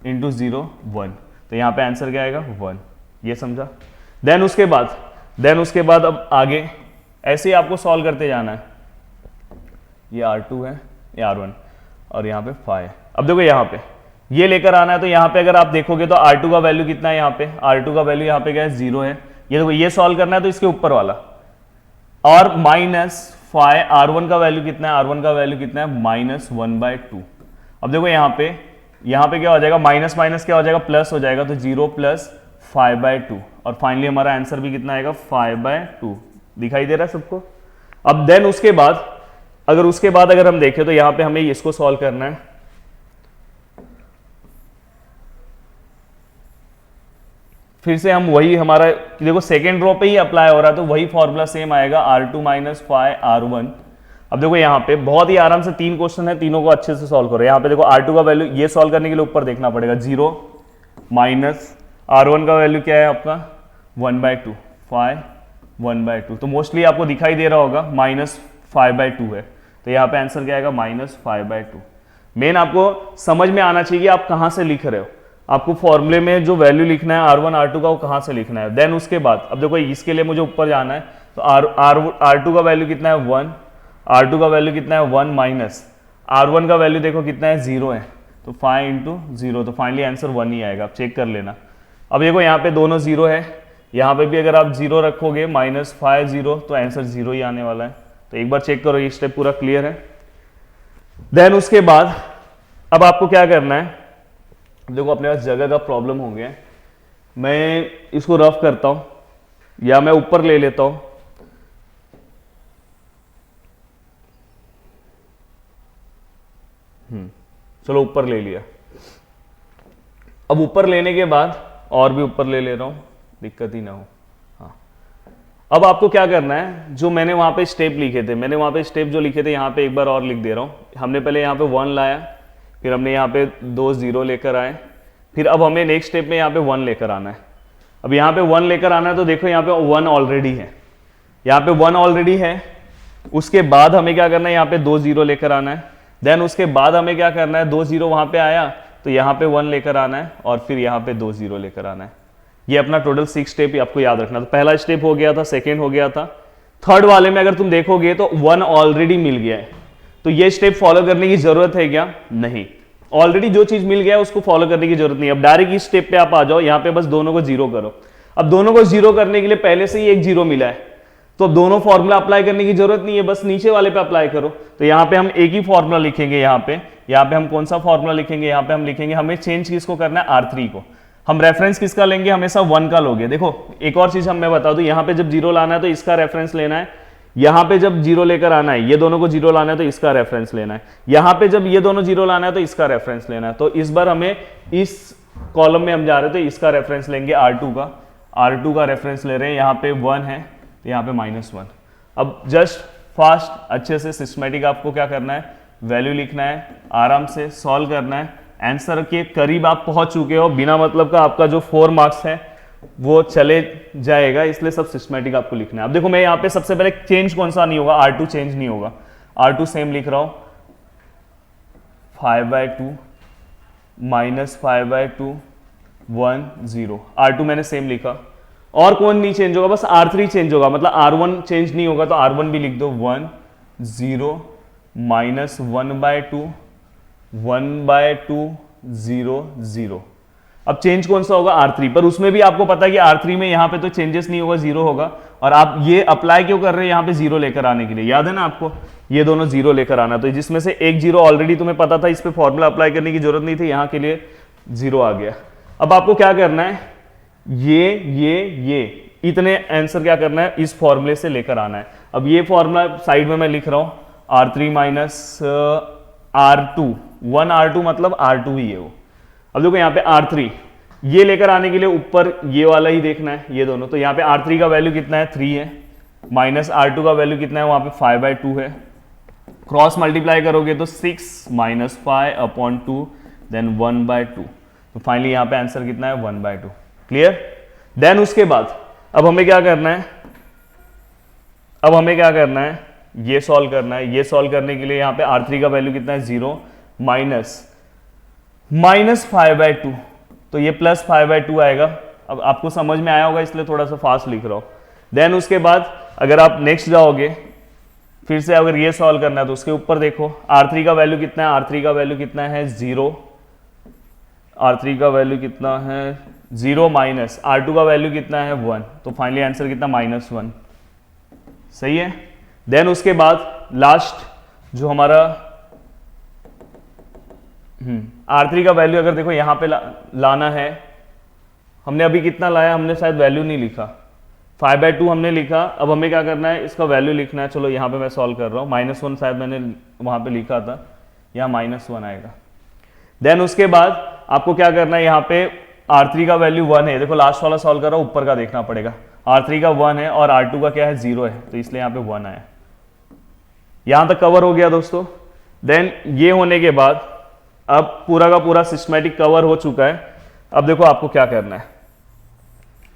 × 0 1, तो यहाँ पे आंसर क्या आएगा 1। ये समझा। देन उसके बाद अब आगे ऐसे ही आपको सॉल्व करते जाना है। ये R2 है, ये R1 और यहाँ पे 5 है। अब देखो यहाँ पे ये लेकर आना है, तो यहाँ पे अगर आप देखोगे तो R2 का वैल्यू कितना है, यहाँ पे R2 का वैल्यू यहाँ पे क्या है 0 है। ये देखो ये सॉल्व करना है तो इसके ऊपर वाला, और -5 R1 का वैल्यू कितना है, R1 का वैल्यू कितना है -1/2। अब देखो यहाँ पे क्या हो जाएगा, माइनस माइनस क्या हो जाएगा, प्लस हो जाएगा, तो 0 + 5/2, और फाइनली हमारा आंसर भी कितना आएगा 5/2। दिखाई दे रहा है सबको। अब देन उसके बाद अगर हम देखें तो यहाँ पे हमें इसको सॉल्व करना है। फिर से हम वही हमारा देखो सेकेंड रो पे ही अप्लाई हो रहा है, तो वही फॉर्मूला सेम आएगा, R2 - 5 R1। अब देखो यहाँ पे बहुत ही आराम से 3 क्वेश्चन है, तीनों को अच्छे से सॉल्व करो। यहाँ पे देखो R2 का वैल्यू ये सॉल्व करने के लिए ऊपर देखना पड़ेगा 0 माइनस R1 का वैल्यू क्या है आपका 1/2, 5 1/2, तो मोस्टली आपको दिखाई दे रहा होगा -5/2 है, तो यहाँ पे आंसर क्या आएगा -5/2। मेन आपको समझ में आना चाहिए कि आप कहाँ से लिख रहे हो, आपको फॉर्मूले में जो वैल्यू लिखना है R1 R2 का वो कहाँ से लिखना है। देन उसके बाद अब देखो इसके लिए मुझे ऊपर जाना है, तो R2 का वैल्यू कितना है 1, R2 का वैल्यू कितना है 1 माइनस R1 का वैल्यू देखो कितना है 0 है, तो 5 × 0, तो फाइनली आंसर 1 ही आएगा। आप चेक कर लेना। अब देखो यहाँ पे दोनों 0 है, यहाँ पे भी अगर आप 0 रखोगे -5 0, तो आंसर 0 ही आने वाला है। तो एक बार चेक करो, ये स्टेप पूरा क्लियर है। देन उसके बाद अब आपको क्या करना है, देखो अपने पास जगह का प्रॉब्लम हो गया, मैं इसको रफ करता हूं या मैं ऊपर ले लेता हूं। चलो ऊपर ले लिया। अब ऊपर लेने के बाद और भी ऊपर ले रहा हूं, दिक्कत ही ना हो। हाँ, अब आपको क्या करना है, जो मैंने वहां पे स्टेप लिखे थे, मैंने वहां पे स्टेप जो लिखे थे यहाँ पे एक बार और लिख दे रहा हूं। हमने पहले यहाँ पे 1 लाया, फिर हमने यहाँ पे 2 0 लेकर आए, फिर अब हमें नेक्स्ट स्टेप में यहाँ पे 1 लेकर आना है। अब यहाँ पे 1 लेकर आना है तो देखो यहाँ पे 1 ऑलरेडी है, यहाँ पे 1 ऑलरेडी है। उसके बाद हमें क्या करना है, यहाँ पे 2 0 लेकर आना है। देन उसके बाद हमें क्या करना है, 2 0 वहां पे आया तो यहाँ पे 1 लेकर आना है और फिर यहाँ पे 2 0 लेकर आना है। ये अपना टोटल 6 स्टेप आपको याद रखना। तो पहला स्टेप हो गया था, सेकेंड हो गया था, थर्ड वाले में अगर तुम देखोगे तो 1 ऑलरेडी मिल गया है। तो ये स्टेप फॉलो करने की जरूरत है क्या? नहीं, ऑलरेडी जो चीज मिल गया है उसको फॉलो करने की जरूरत नहीं। अब डायरेक्ट इस स्टेप पे आप आ जाओ, यहाँ पे बस दोनों को 0 करो। अब दोनों को 0 करने के लिए पहले से ही एक 0 मिला है, तो अब दोनों फॉर्मूला अप्लाई करने की जरूरत नहीं है, बस नीचे वाले पे अप्लाई करो। तो यहाँ पे हम एक ही फॉर्मूला लिखेंगे, यहाँ पे हम कौन सा फॉर्मूला लिखेंगे, यहाँ पे हम लिखेंगे, हमें चेंज किसको करना है, R3 को। हम रेफरेंस किसका लेंगे, हमेशा 1 का लोगे। देखो एक और चीज मैं बता दूं, यहाँ पे जब 0 लाना है तो इसका रेफरेंस लेना है, यहाँ पे जब 0 लेकर आना है, ये दोनों को 0 लाना है तो इसका रेफरेंस लेना है, यहाँ पे जब ये दोनों 0 लाना है तो इसका रेफरेंस लेना है। तो इस बार हमें इस कॉलम में हम जा रहे थे, इसका रेफरेंस लेंगे R2 का, R2 का रेफरेंस ले रहे हैं, यहाँ पे 1 है तो यहाँ पे -1। अब जस्ट फास्ट अच्छे से सिस्टमेटिक आपको क्या करना है, वैल्यू लिखना है, आराम से सॉल्व करना है। आंसर के करीब आप पहुंच चुके हो, बिना मतलब का आपका जो 4 मार्क्स है वो चले जाएगा, इसलिए सब सिस्टमेटिक आपको लिखना है। अब देखो मैं यहाँ पे सबसे पहले चेंज कौन सा नहीं होगा, R2 चेंज नहीं होगा, R2 सेम लिख रहा हूं, 5/2 -5/2 1 0, R2 मैंने सेम लिखा। और कौन नहीं चेंज होगा, बस R3 चेंज होगा, मतलब R1 चेंज नहीं होगा तो R1 भी लिख दो, 1 0 -1/2 1/2 0 0। अब चेंज कौन सा होगा, R3, पर उसमें भी आपको पता है कि R3 में यहाँ पे तो चेंजेस नहीं होगा, 0 होगा। और आप ये अप्लाई क्यों कर रहे हैं, यहाँ पे 0 लेकर आने के लिए, याद है ना आपको, ये दोनों 0 लेकर आना। तो जिसमें से एक 0 ऑलरेडी तुम्हें पता था, इस पे फॉर्मूला अप्लाई करने की जरूरत नहीं थी, यहाँ के लिए 0 आ गया। अब आपको क्या करना है, ये इतने आंसर क्या करना है, इस फॉर्मूले से लेकर आना है। अब ये फॉर्मूला साइड में मैं लिख रहा हूं, R3 -R2, 1 R2 मतलब R2 ही है वो। अब देखो यहाँ पे R3, ये लेकर आने के लिए ऊपर ये वाला ही देखना है, ये दोनों। तो यहाँ पे R3 का वैल्यू कितना है, 3 है, माइनस R2 का वैल्यू कितना है, वहां पे 5/2 है। क्रॉस मल्टीप्लाई करोगे तो 6 - 5/2 देन 1/2। तो फाइनली यहाँ पे आंसर कितना है, 1/2। क्लियर? देन उसके बाद अब हमें क्या करना है, ये सॉल्व करना है। ये सॉल्व करने के लिए यहाँ पे R3 का वैल्यू कितना है, 0 -5/2, तो ये +5/2 आएगा। अब आपको समझ में आया होगा, इसलिए थोड़ा सा फास्ट लिख रहा हूं। देन उसके बाद अगर आप नेक्स्ट जाओगे, फिर से अगर ये सॉल्व करना है तो उसके ऊपर देखो R3 का वैल्यू कितना है, R3 का वैल्यू कितना है, 0, R3 का वैल्यू कितना है 0 माइनस R2 का वैल्यू कितना है 1, तो फाइनली आंसर कितना -1। सही है। देन उसके बाद लास्ट जो हमारा R3 का वैल्यू अगर देखो यहाँ पे लाना है, हमने अभी कितना लाया, हमने शायद वैल्यू नहीं लिखा, 5/2 हमने लिखा। अब हमें क्या करना है, इसका वैल्यू लिखना है। चलो यहाँ पे मैं सॉल्व कर रहा हूँ, -1 शायद मैंने वहाँ पे लिखा था, यहाँ -1 आएगा। देन उसके बाद आपको क्या करना है, यहाँ पे R3 का वैल्यू 1 है, देखो लास्ट वाला सॉल्व कर रहा हूँ, ऊपर का देखना पड़ेगा। R3 का 1 है और R2 का क्या है, 0 है, तो इसलिए यहाँ पे 1 आया। यहां तक कवर हो गया दोस्तों। देन ये होने के बाद अब पूरा का पूरा सिस्टमैटिक कवर हो चुका है। अब देखो आपको क्या करना है,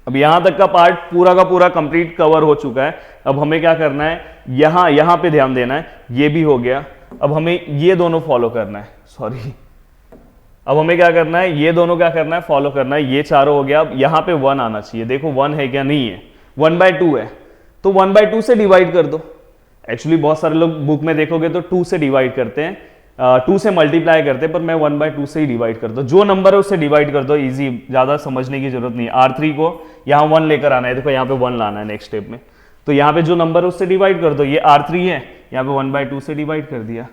अब यहां तक का पार्ट पूरा का पूरा कंप्लीट कवर हो चुका है। अब हमें क्या करना है, यहां पे ध्यान देना है, ये भी हो गया। अब हमें ये दोनों फॉलो करना है, सॉरी, अब हमें क्या करना है, ये दोनों क्या करना है, फॉलो करना है। ये चारों हो गया। अब यहां पे 1 आना चाहिए, देखो 1 है क्या, नहीं है, 1/2 है, तो 1/2 से डिवाइड कर दो। एक्चुअली बहुत सारे लोग बुक में देखोगे तो 2 से डिवाइड करते हैं, 2 से मल्टीप्लाई करते हैं, पर मैं 1/2 से ही डिवाइड कर दो। जो नंबर है उससे डिवाइड कर दो, इजी, ज्यादा समझने की जरूरत नहीं है। R3 को यहाँ 1 लेकर आना है, देखो यहाँ पे 1 लाना है नेक्स्ट स्टेप में, तो यहाँ पे जो नंबर है उससे डिवाइड कर दो। ये R3 है, यहाँ पे 1/2 से डिवाइड कर दिया।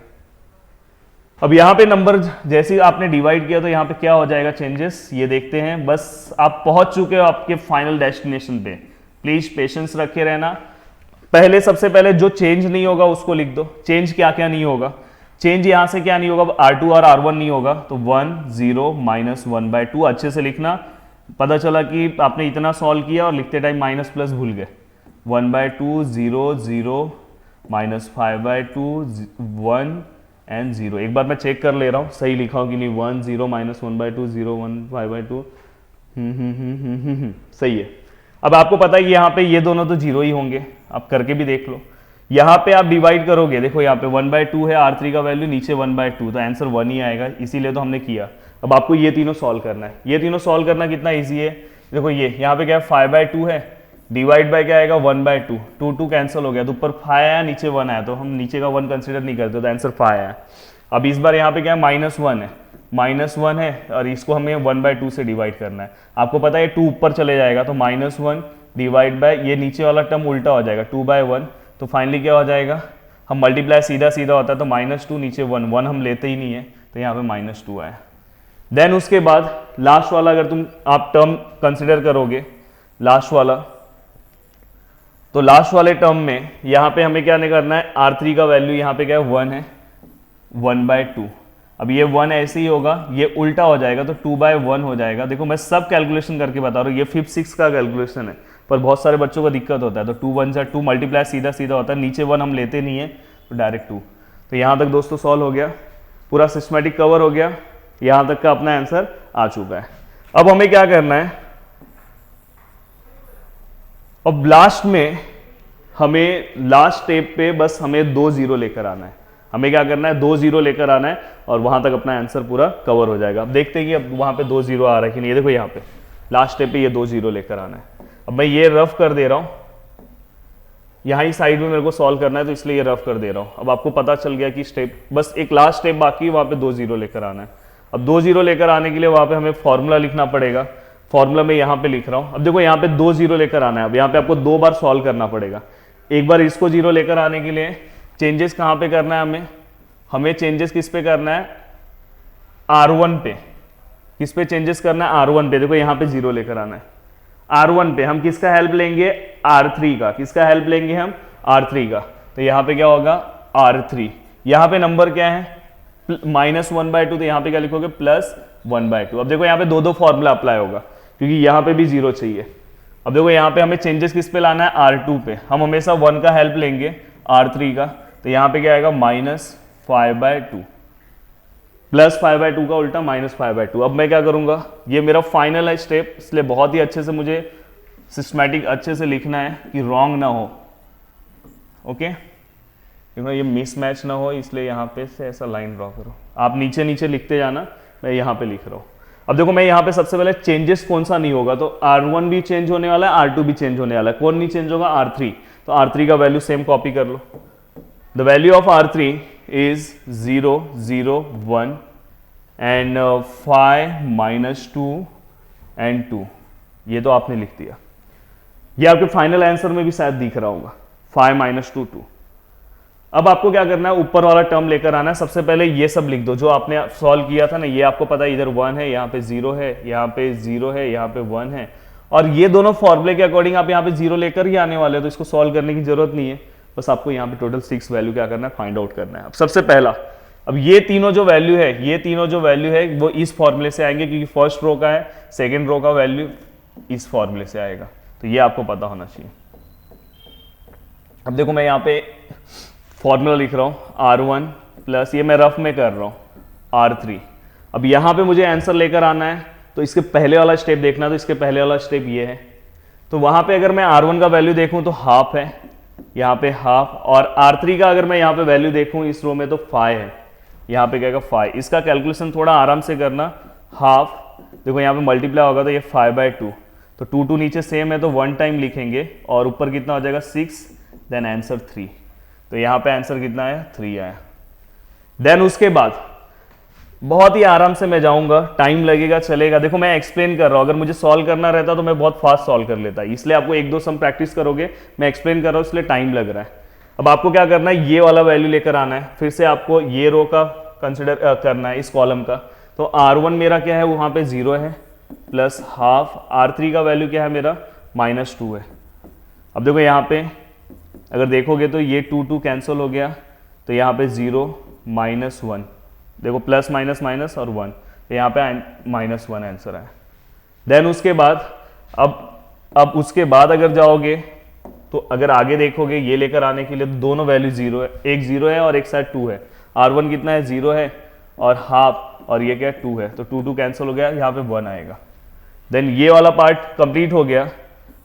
अब यहाँ पे नंबर जैसे आपने डिवाइड किया तो यहाँ पे क्या हो जाएगा चेंजेस, ये देखते हैं। बस आप पहुंच चुके हो आपके फाइनल डेस्टिनेशन पे। प्लीज पेशेंस रखे रहना। पहले सबसे पहले जो चेंज नहीं होगा उसको लिख दो। चेंज क्या क्या नहीं होगा, चेंज यहाँ से क्या नहीं होगा, R2 और R1 नहीं होगा, तो 1 0 माइनस 1/2 अच्छे से लिखना। पता चला कि आपने इतना सॉल्व किया और लिखते टाइम माइनस प्लस भूल गए। 1/2 0 0 माइनस 5/2 1 एंड 0। एक बार मैं चेक कर ले रहा हूँ सही लिखा हो कि नहीं। 1 0 माइनस 1/2 0 1 5/2 सही है। अब आपको पता है कि यहाँ पे ये दोनों तो जीरो ही होंगे, आप करके भी देख लो। यहाँ पे आप डिवाइड करोगे, देखो यहाँ पे 1/2 है R3 का वैल्यू, नीचे 1/2, तो आंसर 1 ही आएगा, इसीलिए तो हमने किया। अब आपको ये तीनों सॉल्व करना है। ये तीनों सॉल्व करना कितना ईजी है, देखो ये यहाँ पे क्या है 5/2 है, डिवाइड बाय क्या आएगा 1/2, 2 कैंसिल हो गया, तो ऊपर 5 आया नीचे 1 आया, तो हम नीचे का 1 कंसिडर नहीं करते, तो आंसर 5 आया। अब इस बार यहाँ पे क्या है -1 है, -1 है और इसको हमें 1/2 से डिवाइड करना है। आपको पता है 2 ऊपर चले जाएगा, तो -1 डिवाइड बाय ये नीचे वाला टर्म उल्टा हो जाएगा 2/1, तो फाइनली क्या हो जाएगा, हम मल्टीप्लाई सीधा सीधा होता है तो -2 नीचे 1, 1 हम लेते ही नहीं है, तो यहाँ पे -2 आया। देन उसके बाद लास्ट वाला अगर तुम आप टर्म कंसिडर करोगे लास्ट वाला, तो लास्ट वाले टर्म में यहाँ पे हमें क्या नहीं करना है, R3 का वैल्यू यहाँ पे क्या है 1 है, 1/2। अब ये 1 ऐसे ही होगा, ये उल्टा हो जाएगा तो 2/1 हो जाएगा। देखो मैं सब कैलकुलेशन करके बता रहा हूँ, ये 5th 6th का कैलकुलेशन है, पर बहुत सारे बच्चों को दिक्कत होता है। तो 2 1 2 मल्टीप्लाई सीधा सीधा होता है, नीचे 1 हम लेते नहीं है, तो डायरेक्ट 2। तो यहाँ तक दोस्तों सॉल्व हो गया, पूरा सिस्टमेटिक कवर हो गया, यहाँ तक का अपना आंसर आ चुका है। अब हमें क्या करना है, अब लास्ट में हमें लास्ट स्टेप पे बस हमें 2 0 लेकर आना है। हमें क्या करना है, 2 0 लेकर आना है और वहां तक अपना आंसर पूरा कवर हो जाएगा। अब देखते हैं कि अब वहां पे 2 0 आ रहा है कि नहीं। देखो यहाँ पे लास्ट स्टेप पे ये 2 0 लेकर आना है। अब मैं ये रफ कर दे रहा हूं, यहाँ ही साइड में मेरे को सॉल्व करना है, तो इसलिए ये रफ कर दे रहा हूं। अब आपको पता चल गया कि स्टेप बस एक लास्ट स्टेप बाकी है, वहां पे 2 0 लेकर आना है। अब 2 0 लेकर आने के लिए वहां पे हमें फॉर्मूला लिखना पड़ेगा। फॉर्मूला में यहाँ पे लिख रहा हूं। अब देखो यहाँ पे 2 0 लेकर आना है, अब यहाँ पे आपको 2 बार सॉल्व करना पड़ेगा। एक बार इसको 0 लेकर आने के लिए चेंजेस कहाँ पे करना है, हमें चेंजेस किस पे करना है, R1 पे। किस पे चेंजेस करना है, R1 पे। देखो यहाँ पे 0 लेकर आना है, R1 पे। हम किसका हेल्प लेंगे, R3 का। किसका हेल्प लेंगे हम, R3 का। तो यहाँ पे क्या होगा, R3। यहाँ पे नंबर क्या है, -1/2, तो यहाँ पे क्या लिखोगे, +1/2। अब देखो यहाँ पे 2 फॉर्मूला अप्लाई होगा, क्योंकि यहाँ पे भी 0 चाहिए। अब देखो यहाँ पे हमें चेंजेस किस पे लाना है, R2 पे। हम हमेशा 1 का हेल्प लेंगे R3 का, तो यहाँ पे क्या आएगा, -5/2, +5/2 का उल्टा -5/2। अब मैं क्या करूंगा, ये मेरा फाइनल है स्टेप, इसलिए बहुत ही अच्छे से मुझे सिस्टमैटिक अच्छे से लिखना है कि रॉन्ग ना हो। ओके, ये मिसमैच ना हो, इसलिए यहाँ पे से ऐसा लाइन ड्रॉ करो। आप नीचे नीचे लिखते जाना, मैं यहाँ पे लिख रहा हूँ। अब देखो मैं यहाँ पे सबसे पहले चेंजेस कौन सा नहीं होगा, तो R1 भी चेंज होने वाला है, R2 भी चेंज होने वाला है। कौन नहीं चेंज होगा, R3। तो R3 का वैल्यू सेम कॉपी कर लो। The value of R3 is 0 0 1 and 5 -2 and 2। ये तो आपने लिख दिया, ये आपके फाइनल आंसर में भी शायद दिख रहा होगा, 5 -2 2। अब आपको क्या करना है, ऊपर वाला टर्म लेकर आना है। सबसे पहले ये सब लिख दो जो आपने सॉल्व किया था ना, ये आपको पता है इधर 1 है, यहाँ पे 0 है, यहाँ पे 0 है, यहाँ पे 1 है, और ये दोनों फॉर्मूले के अकॉर्डिंग आप यहाँ पे 0 लेकर ही आने वाले हैं, तो इसको सॉल्व करने की जरूरत नहीं है। बस आपको यहाँ पे टोटल 6 वैल्यू क्या करना है, फाइंड आउट करना है। अब सबसे पहला, अब ये तीनों जो वैल्यू है, ये तीनों जो वैल्यू है वो इस फॉर्मूले से आएंगे, क्योंकि फर्स्ट रो का है, सेकेंड रो का वैल्यू इस फॉर्मूले से आएगा, तो ये आपको पता होना चाहिए। अब देखो मैं यहाँ पे फॉर्मूला लिख रहा हूँ, R1 प्लस, ये मैं रफ में कर रहा हूँ, R3। अब यहाँ पे मुझे आंसर लेकर आना है, तो इसके पहले वाला स्टेप देखना, तो इसके पहले वाला स्टेप ये है। तो वहाँ पे अगर मैं R1 का वैल्यू देखूँ तो हाफ है, यहाँ पे हाफ, और R3 का अगर मैं यहाँ पे वैल्यू देखूँ इस रो में तो 5 है, यहाँ पे क्या है 5। इसका कैलकुलेशन थोड़ा आराम से करना, हाफ, देखो यहाँ पे मल्टीप्लाई होगा तो ये 5/2, तो 2 2 नीचे सेम है तो 1 टाइम लिखेंगे, और ऊपर कितना हो जाएगा 6, देन आंसर 3। तो यहाँ पे आंसर कितना आया, 3 आया। देन उसके बाद बहुत ही आराम से मैं जाऊंगा, टाइम लगेगा चलेगा। देखो मैं एक्सप्लेन कर रहा हूँ, अगर मुझे सॉल्व करना रहता तो मैं बहुत फास्ट सॉल्व कर लेता, इसलिए आपको 1 2 सम प्रैक्टिस करोगे, मैं एक्सप्लेन कर रहा हूँ इसलिए टाइम लग रहा है। अब आपको क्या करना है, ये वाला वैल्यू लेकर आना है, फिर से आपको ये रो का कंसिडर करना है, इस कॉलम का। तो R1 मेरा क्या है, वहाँ पे 0 है, प्लस हाफ, R3 का वैल्यू क्या है मेरा, -2 है। अब देखो यहाँ पे अगर देखोगे तो ये 2 2 कैंसिल हो गया, तो यहाँ पे 0 -1, देखो प्लस माइनस माइनस और 1, यहाँ पे -1 आंसर है। देन उसके बाद अब उसके बाद अगर जाओगे तो अगर आगे देखोगे ये लेकर आने के लिए तो दोनों वैल्यू 0 है, एक 0 है और एक साइड 2 है। R1 कितना है, 0 है और हाफ, और ये क्या है, 2 है, तो 2 2 कैंसिल हो गया, यहाँ पे 1 आएगा। देन ये वाला पार्ट कंप्लीट हो गया।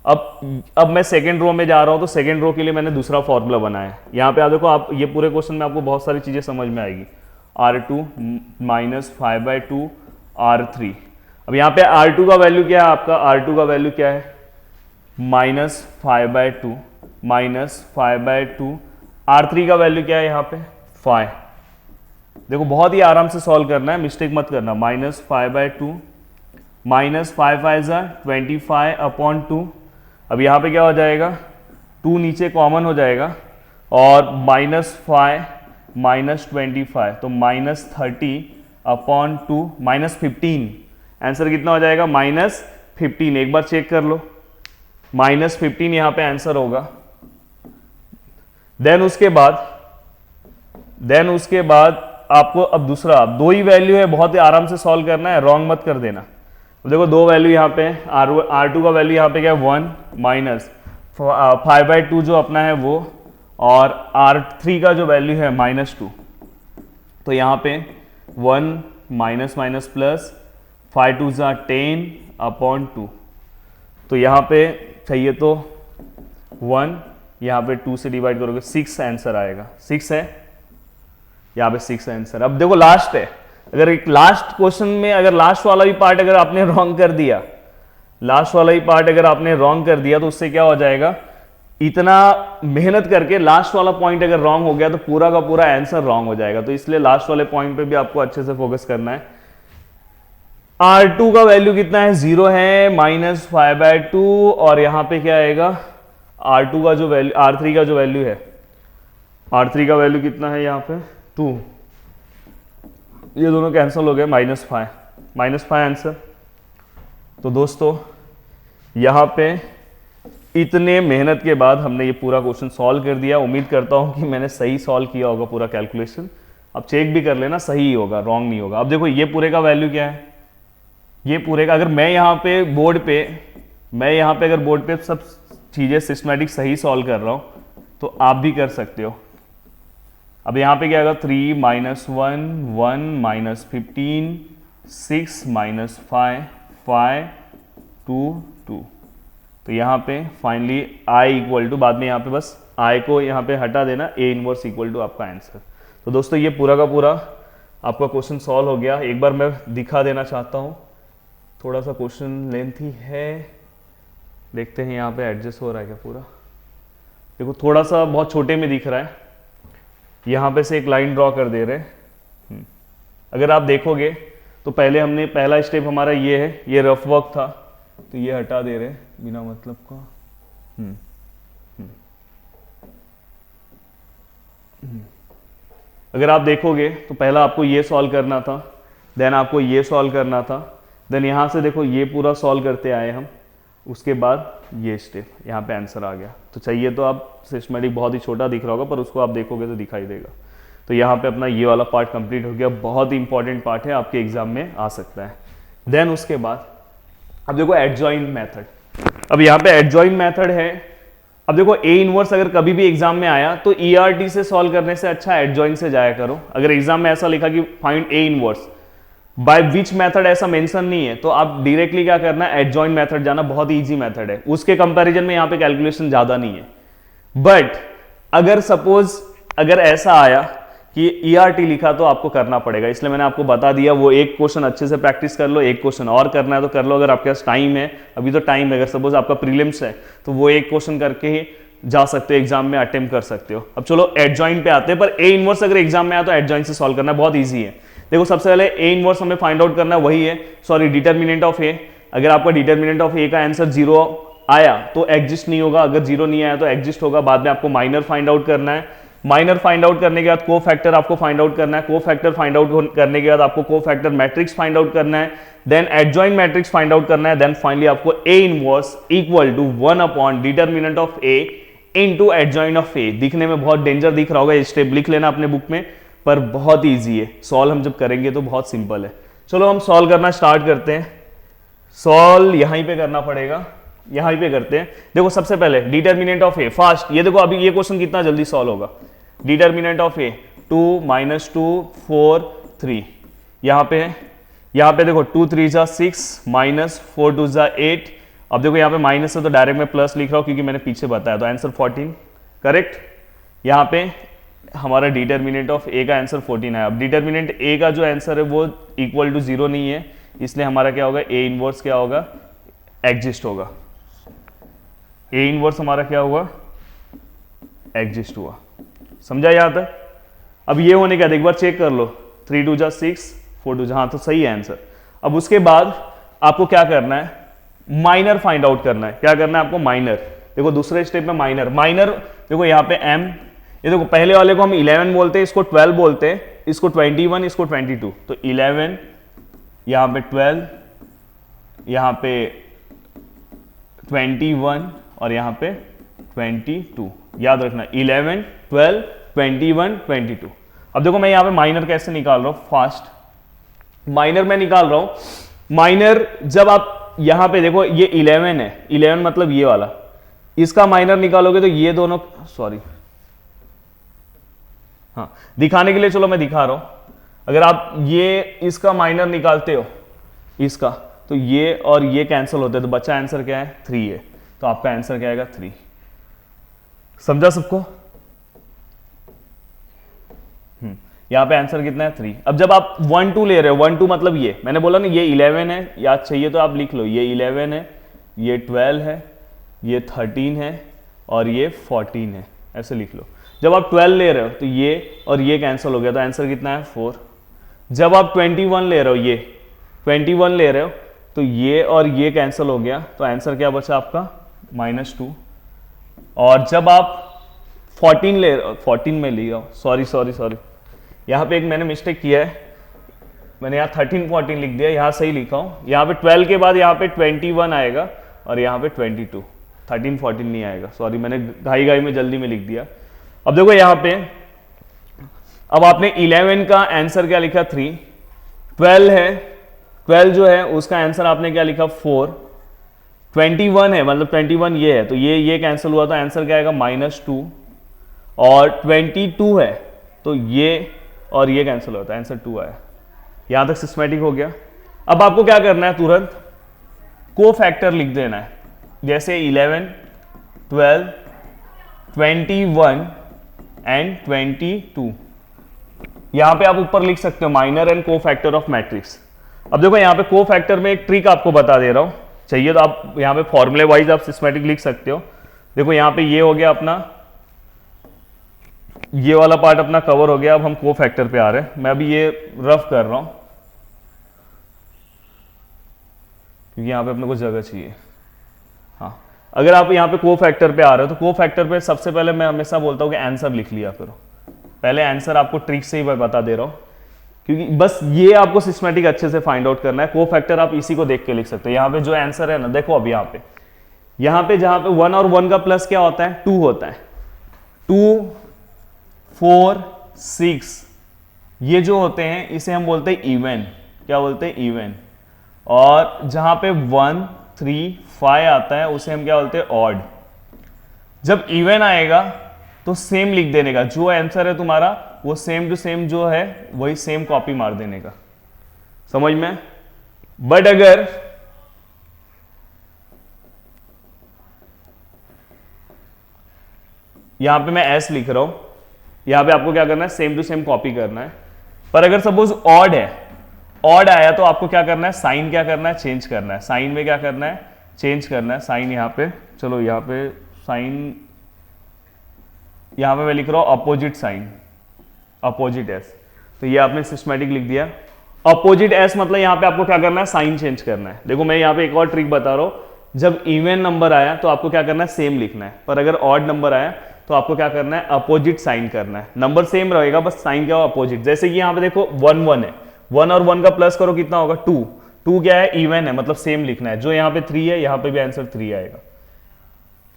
अब मैं सेकेंड रो में जा रहा हूँ, तो सेकेंड रो के लिए मैंने दूसरा फॉर्मूला बनाया है। यहाँ पे आप देखो, आप ये पूरे क्वेश्चन में आपको बहुत सारी चीज़ें समझ में आएगी। R2 -5/2 R3। अब यहाँ पे R2 का वैल्यू क्या है, आपका R2 का वैल्यू क्या है, -5/2 -5/2। R3 का वैल्यू क्या है यहाँ पे, 5। देखो बहुत ही आराम से सॉल्व करना है, मिस्टेक मत करना। -5/2 -5 25/2। अब यहाँ पे क्या हो जाएगा, 2 नीचे कॉमन हो जाएगा और -5 -25 तो -30/2 -15। आंसर कितना हो जाएगा, -15। एक बार चेक कर लो, -15 यहाँ पे आंसर होगा। देन उसके बाद आपको अब दूसरा, 2 ही वैल्यू है, बहुत ही आराम से सॉल्व करना है, रॉन्ग मत कर देना। देखो 2 वैल्यू यहाँ पे, R2 का वैल्यू यहाँ पे क्या है, 1 -5/2 जो अपना है वो, और R3 का जो वैल्यू है -2। तो यहाँ पे 1 माइनस प्लस 5 2 10/2। तो यहाँ पे चाहिए तो 1, यहाँ पे 2 से डिवाइड करोगे 6 आंसर आएगा। 6 है यहाँ पे, 6 आंसर। अब देखो लास्ट है, अगर एक लास्ट क्वेश्चन में अगर लास्ट वाला भी पार्ट अगर आपने रॉन्ग कर दिया, तो उससे क्या हो जाएगा, इतना मेहनत करके लास्ट वाला पॉइंट अगर रॉन्ग हो गया तो पूरा का पूरा आंसर रॉन्ग हो जाएगा। तो इसलिए लास्ट वाले पॉइंट पे भी आपको अच्छे से फोकस करना है। R2 का वैल्यू कितना है, 0 है, -5/2, और यहां पे क्या आएगा, R2 का जो वैल्यू, R3 का जो वैल्यू है, R3 का वैल्यू कितना है यहाँ पे, 2। ये दोनों कैंसिल हो गए, -5 आंसर। तो दोस्तों यहाँ पे इतने मेहनत के बाद हमने ये पूरा क्वेश्चन सॉल्व कर दिया। उम्मीद करता हूँ कि मैंने सही सॉल्व किया होगा पूरा कैलकुलेशन। अब चेक भी कर लेना, सही ही होगा, रॉन्ग नहीं होगा। अब देखो ये पूरे का वैल्यू क्या है, ये पूरे का, अगर मैं यहाँ पे अगर बोर्ड पे सब चीज़ें सिस्टमैटिक सही सॉल्व कर रहा हूँ तो आप भी कर सकते हो। अब यहाँ पे क्या होगा, 3 -1 1 -15 6 -5 5 2 2। तो यहाँ पे फाइनली I इक्वल टू, बाद में यहाँ पे बस I को यहाँ पे हटा देना, A इनवर्स इक्वल टू आपका आंसर। तो दोस्तों ये पूरा का पूरा आपका क्वेश्चन सॉल्व हो गया। एक बार मैं दिखा देना चाहता हूँ, थोड़ा सा क्वेश्चन लेंथी है, देखते हैं यहाँ पे एडजस्ट हो रहा है क्या पूरा। देखो थोड़ा सा बहुत छोटे में दिख रहा है, यहाँ पे से एक लाइन ड्रॉ कर दे रहे हैं। अगर आप देखोगे तो पहले हमने, पहला स्टेप हमारा ये है, ये रफ वर्क था, तो ये हटा दे रहे बिना मतलब का। अगर आप देखोगे तो पहला आपको ये सॉल्व करना था, देन आपको ये सॉल्व करना था, देन यहाँ से देखो ये पूरा सॉल्व करते आए हम, उसके बाद ये स्टेप, यहाँ पे आंसर आ गया। तो चाहिए तो आप सिस्टमैटिक बहुत ही छोटा दिख रहा होगा, पर उसको आप देखोगे तो दिखाई देगा। तो यहाँ पे अपना ये वाला पार्ट कंप्लीट हो गया, बहुत ही इंपॉर्टेंट पार्ट है, आपके एग्जाम में आ सकता है। देन उसके बाद अब देखो एडजॉइंट मेथड। अब यहाँ पे एडजॉइंट मेथड है। अब देखो A इनवर्स अगर कभी भी एग्जाम में आया तो ERT से सॉल्व करने से अच्छा एडजॉइंट से जाया करो। अगर एग्जाम में ऐसा लिखा कि find A inverse by which method, ऐसा मेंशन नहीं है, तो आप डायरेक्टली क्या करना है, एडजॉइंट मेथड जाना, बहुत इजी मेथड है। उसके कंपैरिजन में यहाँ पे कैलकुलेशन ज्यादा नहीं है। बट अगर सपोज अगर ऐसा आया कि ERT लिखा तो आपको करना पड़ेगा, इसलिए मैंने आपको बता दिया। वो एक क्वेश्चन अच्छे से प्रैक्टिस कर लो, एक क्वेश्चन और करना है तो कर लो, अगर आपके पास टाइम है, अभी तो टाइम है। अगर सपोज आपका प्रीलिम्स है तो वो एक क्वेश्चन करके ही जा सकते हो, एग्जाम में अटेम्प्ट कर सकते हो। अब चलो एडजॉइंट पे आते हैं, पर A इनवर्स अगर एग्जाम में आया तो एडजॉइंट से सॉल्व करना बहुत ईजी है। देखो सबसे पहले A इनवर्स हमें फाइंड आउट करना वही है, सॉरी डिटर्मिनेंट ऑफ A। अगर आपका डिटर्मिनेंट ऑफ A का आंसर 0 आया तो एग्जिस्ट नहीं होगा, अगर 0 नहीं आया तो एग्जिस्ट होगा। बाद में आपको माइनर फाइंड आउट करना है, माइनर फाइंड आउट करने के बाद को फैक्टर आपको फाइंड आउट करना है, को फैक्टर फाइंड आउट करने के बाद आपको को फैक्टर मैट्रिक्स फाइंड आउट करना है, then adjoint matrix find out करना है, देन फाइनली आपको A inverse equal to 1 determinant of A into adjoint of A। दिखने में बहुत डेंजर दिख रहा होगा, ये स्टेप लिख लेना अपने बुक में, पर बहुत ईजी है सॉल्व, हम जब करेंगे तो बहुत सिंपल है। चलो हम सॉल्व करना स्टार्ट करते हैं। सॉल्व यहीं पे करना पड़ेगा, यहीं पे करते हैं। देखो सबसे पहले डिटर्मिनेंट ऑफ ए फास्ट, ये देखो अभी ये क्वेश्चन कितना जल्दी सॉल्व होगा। डिटर्मिनेंट ऑफ ए 2 - 2 4 3, यहाँ पे देखो 2 3 जा 6 -4 2 जा 8। अब देखो यहाँ पे माइनस है तो डायरेक्ट मैं प्लस लिख रहा हूँ क्योंकि मैंने पीछे बताया, तो आंसर 14 करेक्ट। यहाँ पे हमारा डिटर्मिनेंट ऑफ ए का आंसर 14 है। अब डिटर्मिनेंट ए का जो आंसर है वो इक्वल टू 0 नहीं है, इसलिए हमारा क्या होगा, ए इनवर्स क्या होगा, एग्जिस्ट होगा। ए इनवर्स हमारा क्या हुआ, एग्जिस्ट हुआ। समझा यहाँ तक? अब ये होने का एक बार चेक कर लो, 3 2 जा 6 4 2 जा, हाँ तो सही है आंसर। अब उसके बाद आपको क्या करना है, माइनर फाइंड आउट करना है। क्या करना है आपको, माइनर। देखो दूसरे स्टेप में माइनर देखो यहाँ पे m, ये देखो पहले वाले को हम 11 बोलते हैं, इसको 12 बोलते हैं, इसको 21, इसको 22। तो 11 यहाँ पे 12, यहाँ पे 21 और यहाँ पे 22। याद रखना 11 12 21 22। अब देखो मैं यहाँ पे माइनर कैसे निकाल रहा हूँ, फास्ट माइनर मैं निकाल रहा हूं। माइनर जब आप यहां पे देखो ये 11 है, 11 मतलब ये वाला, इसका माइनर निकालोगे तो ये दोनों, सॉरी हाँ दिखाने के लिए चलो मैं दिखा रहा हूं। अगर आप ये इसका माइनर निकालते हो इसका, तो ये और ये कैंसिल होते हैं, तो बच्चा आंसर क्या है, 3 है। तो आपका आंसर क्या आएगा, 3। समझा सबको? यहां पे आंसर कितना है, 3। अब जब आप 1 2 ले रहे हो, 1 2 मतलब ये मैंने बोला ना, ये 11 है, याद चाहिए तो आप लिख लो, ये 11 है, ये 12 है, ये 13 है और ये 14 है, ऐसे लिख लो। जब आप 12 ले रहे हो तो ये और ये कैंसिल हो गया, तो आंसर कितना है, 4। जब आप 21 ले रहे हो, ये 21 ले रहे हो तो ये और ये कैंसिल हो गया, तो आंसर क्या बचा आपका, -2। और जब आप 14 ले रहे हो, 14 में लिया, सॉरी यहाँ पे एक मैंने मिस्टेक किया है, मैंने यहाँ 13 14 लिख दिया, यहाँ सही लिखा हूँ। यहाँ पे 12 के बाद यहाँ पे 21 आएगा और यहाँ पे 22, 13 14 नहीं आएगा, सॉरी मैंने घाई में जल्दी में लिख दिया। अब देखो यहाँ पे, अब आपने 11 का आंसर क्या लिखा, 3। 12 है, 12 जो है उसका आंसर आपने क्या लिखा, 4। 21 है, मतलब 21 ये है, तो ये कैंसिल हुआ, तो आंसर क्या आएगा, -2। और 22 है तो ये और ये कैंसिल होता है, आंसर 2 आया। यहां तक सिस्टमैटिक हो गया। अब आपको क्या करना है, तुरंत को फैक्टर लिख देना है, जैसे 11 12 21 एंड 22। यहां पे आप ऊपर लिख सकते हो माइनर एंड को फैक्टर ऑफ मैट्रिक्स। अब देखो यहाँ पे को फैक्टर में एक ट्रिक आपको बता दे रहा हूं, चाहिए तो आप यहाँ पे फॉर्मूले वाइज आप सिस्टमैटिक लिख सकते हो। देखो यहाँ पे ये हो गया अपना, ये वाला पार्ट अपना कवर हो गया। अब हम को फैक्टर पे आ रहे हैं, मैं अभी ये रफ कर रहा हूं क्योंकि यहां पे अपने को जगह चाहिए। हाँ, अगर आप यहाँ पे को फैक्टर पे आ रहे हो तो को फैक्टर पे सबसे पहले मैं हमेशा बोलता हूं कि आंसर लिख लिया करो। पहले आंसर आपको ट्रिक से ही मैं बता दे रहा हूं, क्योंकि बस ये आपको सिस्टमैटिक अच्छे से फाइंड आउट करना है। को फैक्टर आप इसी को देख के लिख सकते हो। यहाँ पे जो आंसर है ना, देखो अब यहाँ पे जहां पे 1 और 1 का प्लस क्या होता है, 2 होता है। 2 4 6 ये जो होते हैं इसे हम बोलते हैं इवन। क्या बोलते हैं, इवन। और जहां पे 1 3 5 आता है उसे हम क्या बोलते हैं, ऑड। जब इवन आएगा तो सेम लिख देने का, जो आंसर है तुम्हारा वो सेम टू सेम जो है वही सेम कॉपी मार देने का, समझ में। बट अगर यहां पे मैं एस लिख रहा हूं, यहां पे आपको क्या करना है, सेम टू सेम कॉपी करना है। पर अगर सपोज ऑड है, ऑड आया तो आपको क्या करना है, साइन क्या करना है, चेंज करना है। साइन में क्या करना है, चेंज करना है। साइन यहां पे, चलो यहां पे साइन, यहां पे मैं लिख रहा हूं अपोजिट साइन, अपोजिट एस। तो ये आपने सिस्टमैटिक लिख दिया। अपोजिट एस मतलब यहां पे आपको क्या करना है, साइन चेंज करना है। देखो मैं यहां पे एक और ट्रिक बता रहा हूं, जब इवन नंबर आया तो आपको क्या करना है, सेम लिखना है। पर अगर ऑड नंबर आया तो आपको क्या करना है, अपोजिट साइन करना है। नंबर सेम रहेगा, बस साइन क्या हो, अपोजिट। जैसे कि यहाँ पे देखो 1 1 है, 1 और 1 का प्लस करो कितना होगा, 2। 2 क्या है, इवन है, मतलब सेम लिखना है। जो यहाँ पे 3 है यहाँ पे भी आंसर 3 आएगा।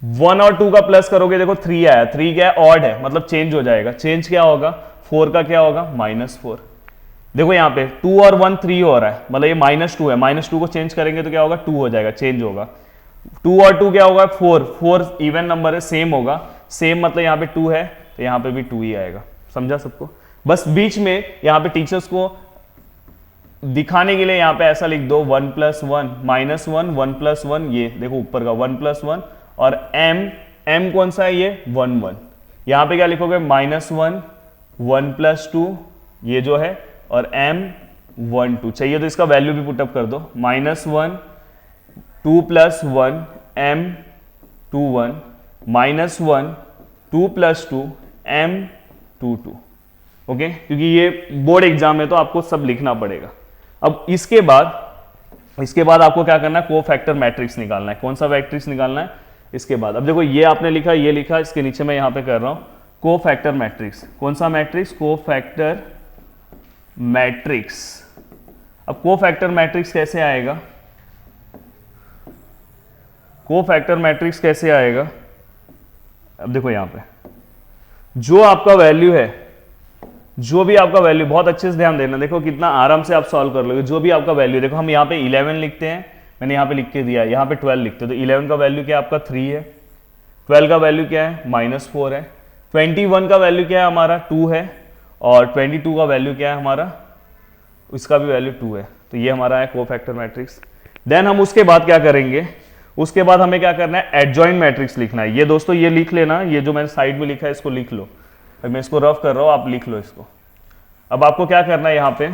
1 और 2 का प्लस करोगे, देखो 3 आया, 3 क्या है, ऑड है, मतलब चेंज हो जाएगा। चेंज क्या होगा, 4 का क्या होगा, -4। देखो यहाँ पे 2 और 1 3 हो रहा है, मतलब ये -2 है, -2 को चेंज करेंगे तो क्या होगा, 2 हो जाएगा, चेंज होगा। 2 और 2 क्या होगा, 4, 4 इवन नंबर है, सेम होगा, सेम मतलब यहाँ पे 2 है तो यहाँ पे भी 2 ही आएगा। समझा सबको? बस बीच में यहाँ पे टीचर्स को दिखाने के लिए यहाँ पे ऐसा लिख दो 1 + 1 -1 1 + 1, ये देखो ऊपर का 1 + 1 और m कौन सा है, ये 1 1। यहाँ पे क्या लिखोगे, -1 1 + 2 ये जो है, और m 1 2। चाहिए तो इसका वैल्यू भी पुटअप कर दो, -1 2 + 1 m 2 1 -1 2 + 2 m 2 2। ओके, क्योंकि ये बोर्ड एग्जाम है तो आपको सब लिखना पड़ेगा। अब इसके बाद आपको क्या करना है, कोफैक्टर मैट्रिक्स निकालना है। कौन सा मैट्रिक्स निकालना है इसके बाद? अब देखो ये आपने लिखा, ये लिखा, इसके नीचे मैं यहां पे कर रहा हूं कोफैक्टर मैट्रिक्स। कौन सा मैट्रिक्स, कोफैक्टर मैट्रिक्स। अब कोफैक्टर मैट्रिक्स कैसे आएगा, कोफैक्टर मैट्रिक्स कैसे आएगा? अब देखो यहां पे जो आपका वैल्यू है, जो भी आपका वैल्यू, बहुत अच्छे से ध्यान देना, देखो कितना आराम से आप सॉल्व कर लोगे। जो भी आपका वैल्यू, देखो हम यहाँ पे 11 लिखते हैं, मैंने यहाँ पे लिख के दिया, यहाँ पे 12 लिखते हैं, तो 11 का वैल्यू क्या है आपका 3 है, 12 का वैल्यू क्या है -4 है, 21 का वैल्यू क्या है हमारा 2 है, और 22 का वैल्यू क्या है हमारा, इसका भी वैल्यू 2 है। तो ये हमारा है कोफैक्टर मैट्रिक्स। देन हम उसके बाद क्या करेंगे, उसके बाद हमें क्या करना है, एडजॉइंट मैट्रिक्स लिखना है। ये दोस्तों ये लिख लेना, ये जो मैंने साइड में लिखा है इसको लिख लो, मैं इसको रफ कर रहा हूं, आप लिख लो इसको। अब आपको क्या करना है, यहां पे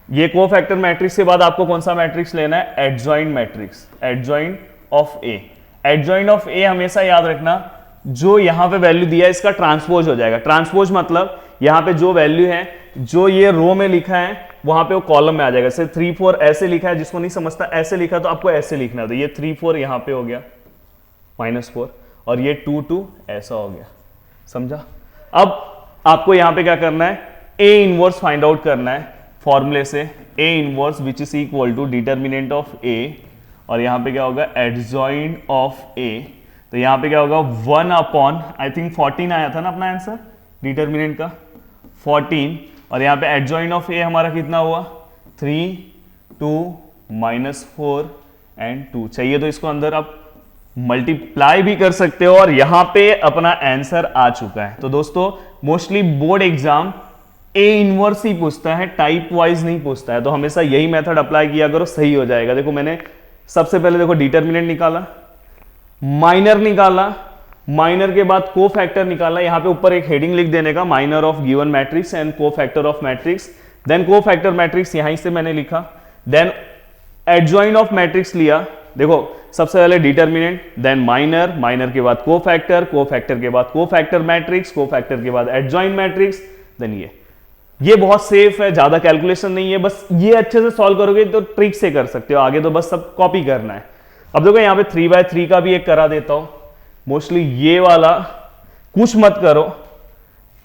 ये कोफैक्टर मैट्रिक्स के बाद आपको कौन सा मैट्रिक्स लेना है, adjoint matrix, adjoint of A. Adjoint of A हमेशा याद रखना, जो यहां पे वैल्यू दिया है इसका ट्रांसपोज हो जाएगा। ट्रांसपोज मतलब यहां पे जो वैल्यू है, जो ये रो में लिखा है वहां पे वो कॉलम में आ जाएगा। जैसे 3 4 ऐसे लिखा है, जिसको नहीं समझता ऐसे लिखा तो आपको ऐसे लिखना है, तो ये 3 4 यहां पे हो गया -4, और ये 2 2 ऐसा हो गया। समझा? अब आपको यहां पे क्या करना है, ए इनवर्स फाइंड आउट करना है फॉर्मूले से, A inverse which is equal to determinant of A, और यहां पे क्या होगा, एडजॉइंट ऑफ ए। तो यहां पे क्या होगा, 1 अपॉन, आई थिंक 14 आया था ना अपना आंसर डिटर्मिनेंट का, 14, और यहां पे एडजॉइंट ऑफ ए हमारा कितना हुआ, 3 2 -4 एंड 2। चाहिए तो इसको अंदर आप मल्टीप्लाई भी कर सकते हो, और यहां पे अपना आंसर आ चुका है। तो दोस्तों mostly board exam A inverse ही पूछता है, टाइप वाइज नहीं पूछता है, तो हमेशा यही मेथड अप्लाई किया करो, सही हो जाएगा। देखो मैंने सबसे पहले देखो डिटर्मिनेंट निकाला, माइनर निकाला, माइनर के बाद कोफैक्टर निकाला, यहां पे ऊपर एक हेडिंग लिख देने का, minor of given matrix and cofactor of matrix. Then cofactor matrix यहीं से मैंने लिखा, देन एडजॉइंट ऑफ मैट्रिक्स लिया। देखो सबसे पहले डिटर्मिनेंट, देन माइनर, माइनर के बाद कोफैक्टर, कोफैक्टर के बाद कोफैक्टर मैट्रिक्स, कोफैक्टर के बाद एडजॉइंट मैट्रिक्स, देन ये बहुत सेफ है, ज्यादा कैलकुलेशन नहीं है, बस ये अच्छे से सॉल्व करोगे तो ट्रिक से कर सकते हो, आगे तो बस सब कॉपी करना है। अब देखो यहाँ पे 3/3 का भी एक करा देता हूं, मोस्टली ये वाला कुछ मत करो,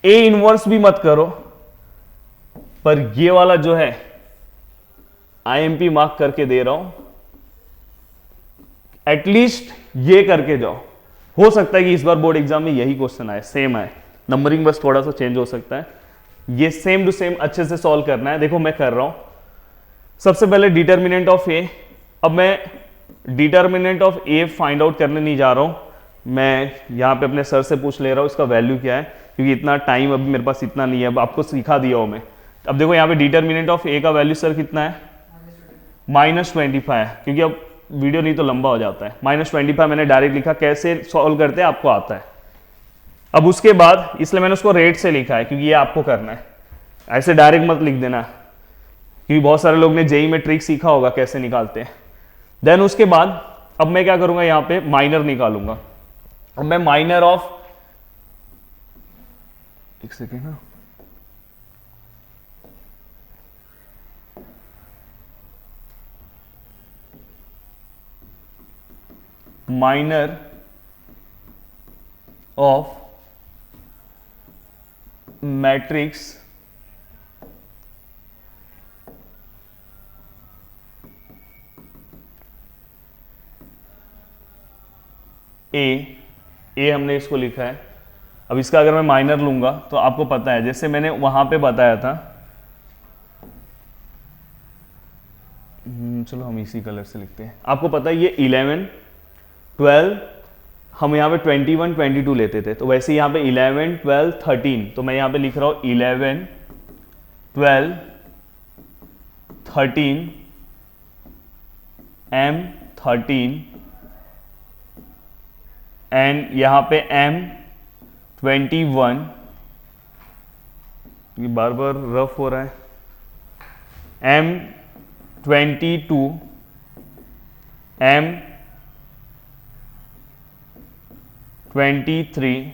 ए इनवर्स भी मत करो, पर ये वाला जो है आईएमपी मार्क करके दे रहा हूं, एटलीस्ट ये करके जाओ। हो सकता है कि इस बार बोर्ड एग्जाम में यही क्वेश्चन आए, सेम आए, नंबरिंग बस थोड़ा सा चेंज हो सकता है। ये सेम टू सेम अच्छे से सॉल्व करना है। देखो मैं कर रहा हूं, सबसे पहले डिटर्मिनेंट ऑफ ए। अब मैं determinant of A find out करने नहीं जा रहा हूं, मैं यहां पे अपने सर से पूछ ले रहा हूं इसका वैल्यू क्या है, क्योंकि इतना टाइम अभी मेरे पास इतना नहीं है, अब आपको सिखा दिया हूं मैं। अब देखो यहाँ पे डिटर्मिनेंट ऑफ ए का वैल्यू सर कितना है, -25 है, क्योंकि अब वीडियो नहीं तो लंबा हो जाता है। -25 मैंने डायरेक्ट लिखा, कैसे सॉल्व करते हैं आपको आता है। अब उसके बाद इसलिए मैंने उसको रेट से लिखा है, क्योंकि ये आपको करना है, ऐसे डायरेक्ट मत लिख देना, क्योंकि बहुत सारे लोग ने जेई में ट्रिक सीखा होगा कैसे निकालते हैं। देन उसके बाद अब मैं क्या करूंगा, यहां पे माइनर निकालूंगा। अब मैं माइनर ऑफ, एक सेकेंड ना, माइनर ऑफ मैट्रिक्स ए हमने इसको लिखा है। अब इसका अगर मैं माइनर लूंगा तो आपको पता है जैसे मैंने वहां पे बताया था, चलो हम इसी कलर से लिखते हैं। आपको पता है ये 11 12 हम यहाँ पे 21 22 लेते थे, तो वैसे यहाँ पे 11 12 13, तो मैं यहाँ पे लिख रहा हूँ 11 12 13 M 13 एंड यहाँ पे M 21, ये बार बार रफ हो रहा है, M 22 M 23,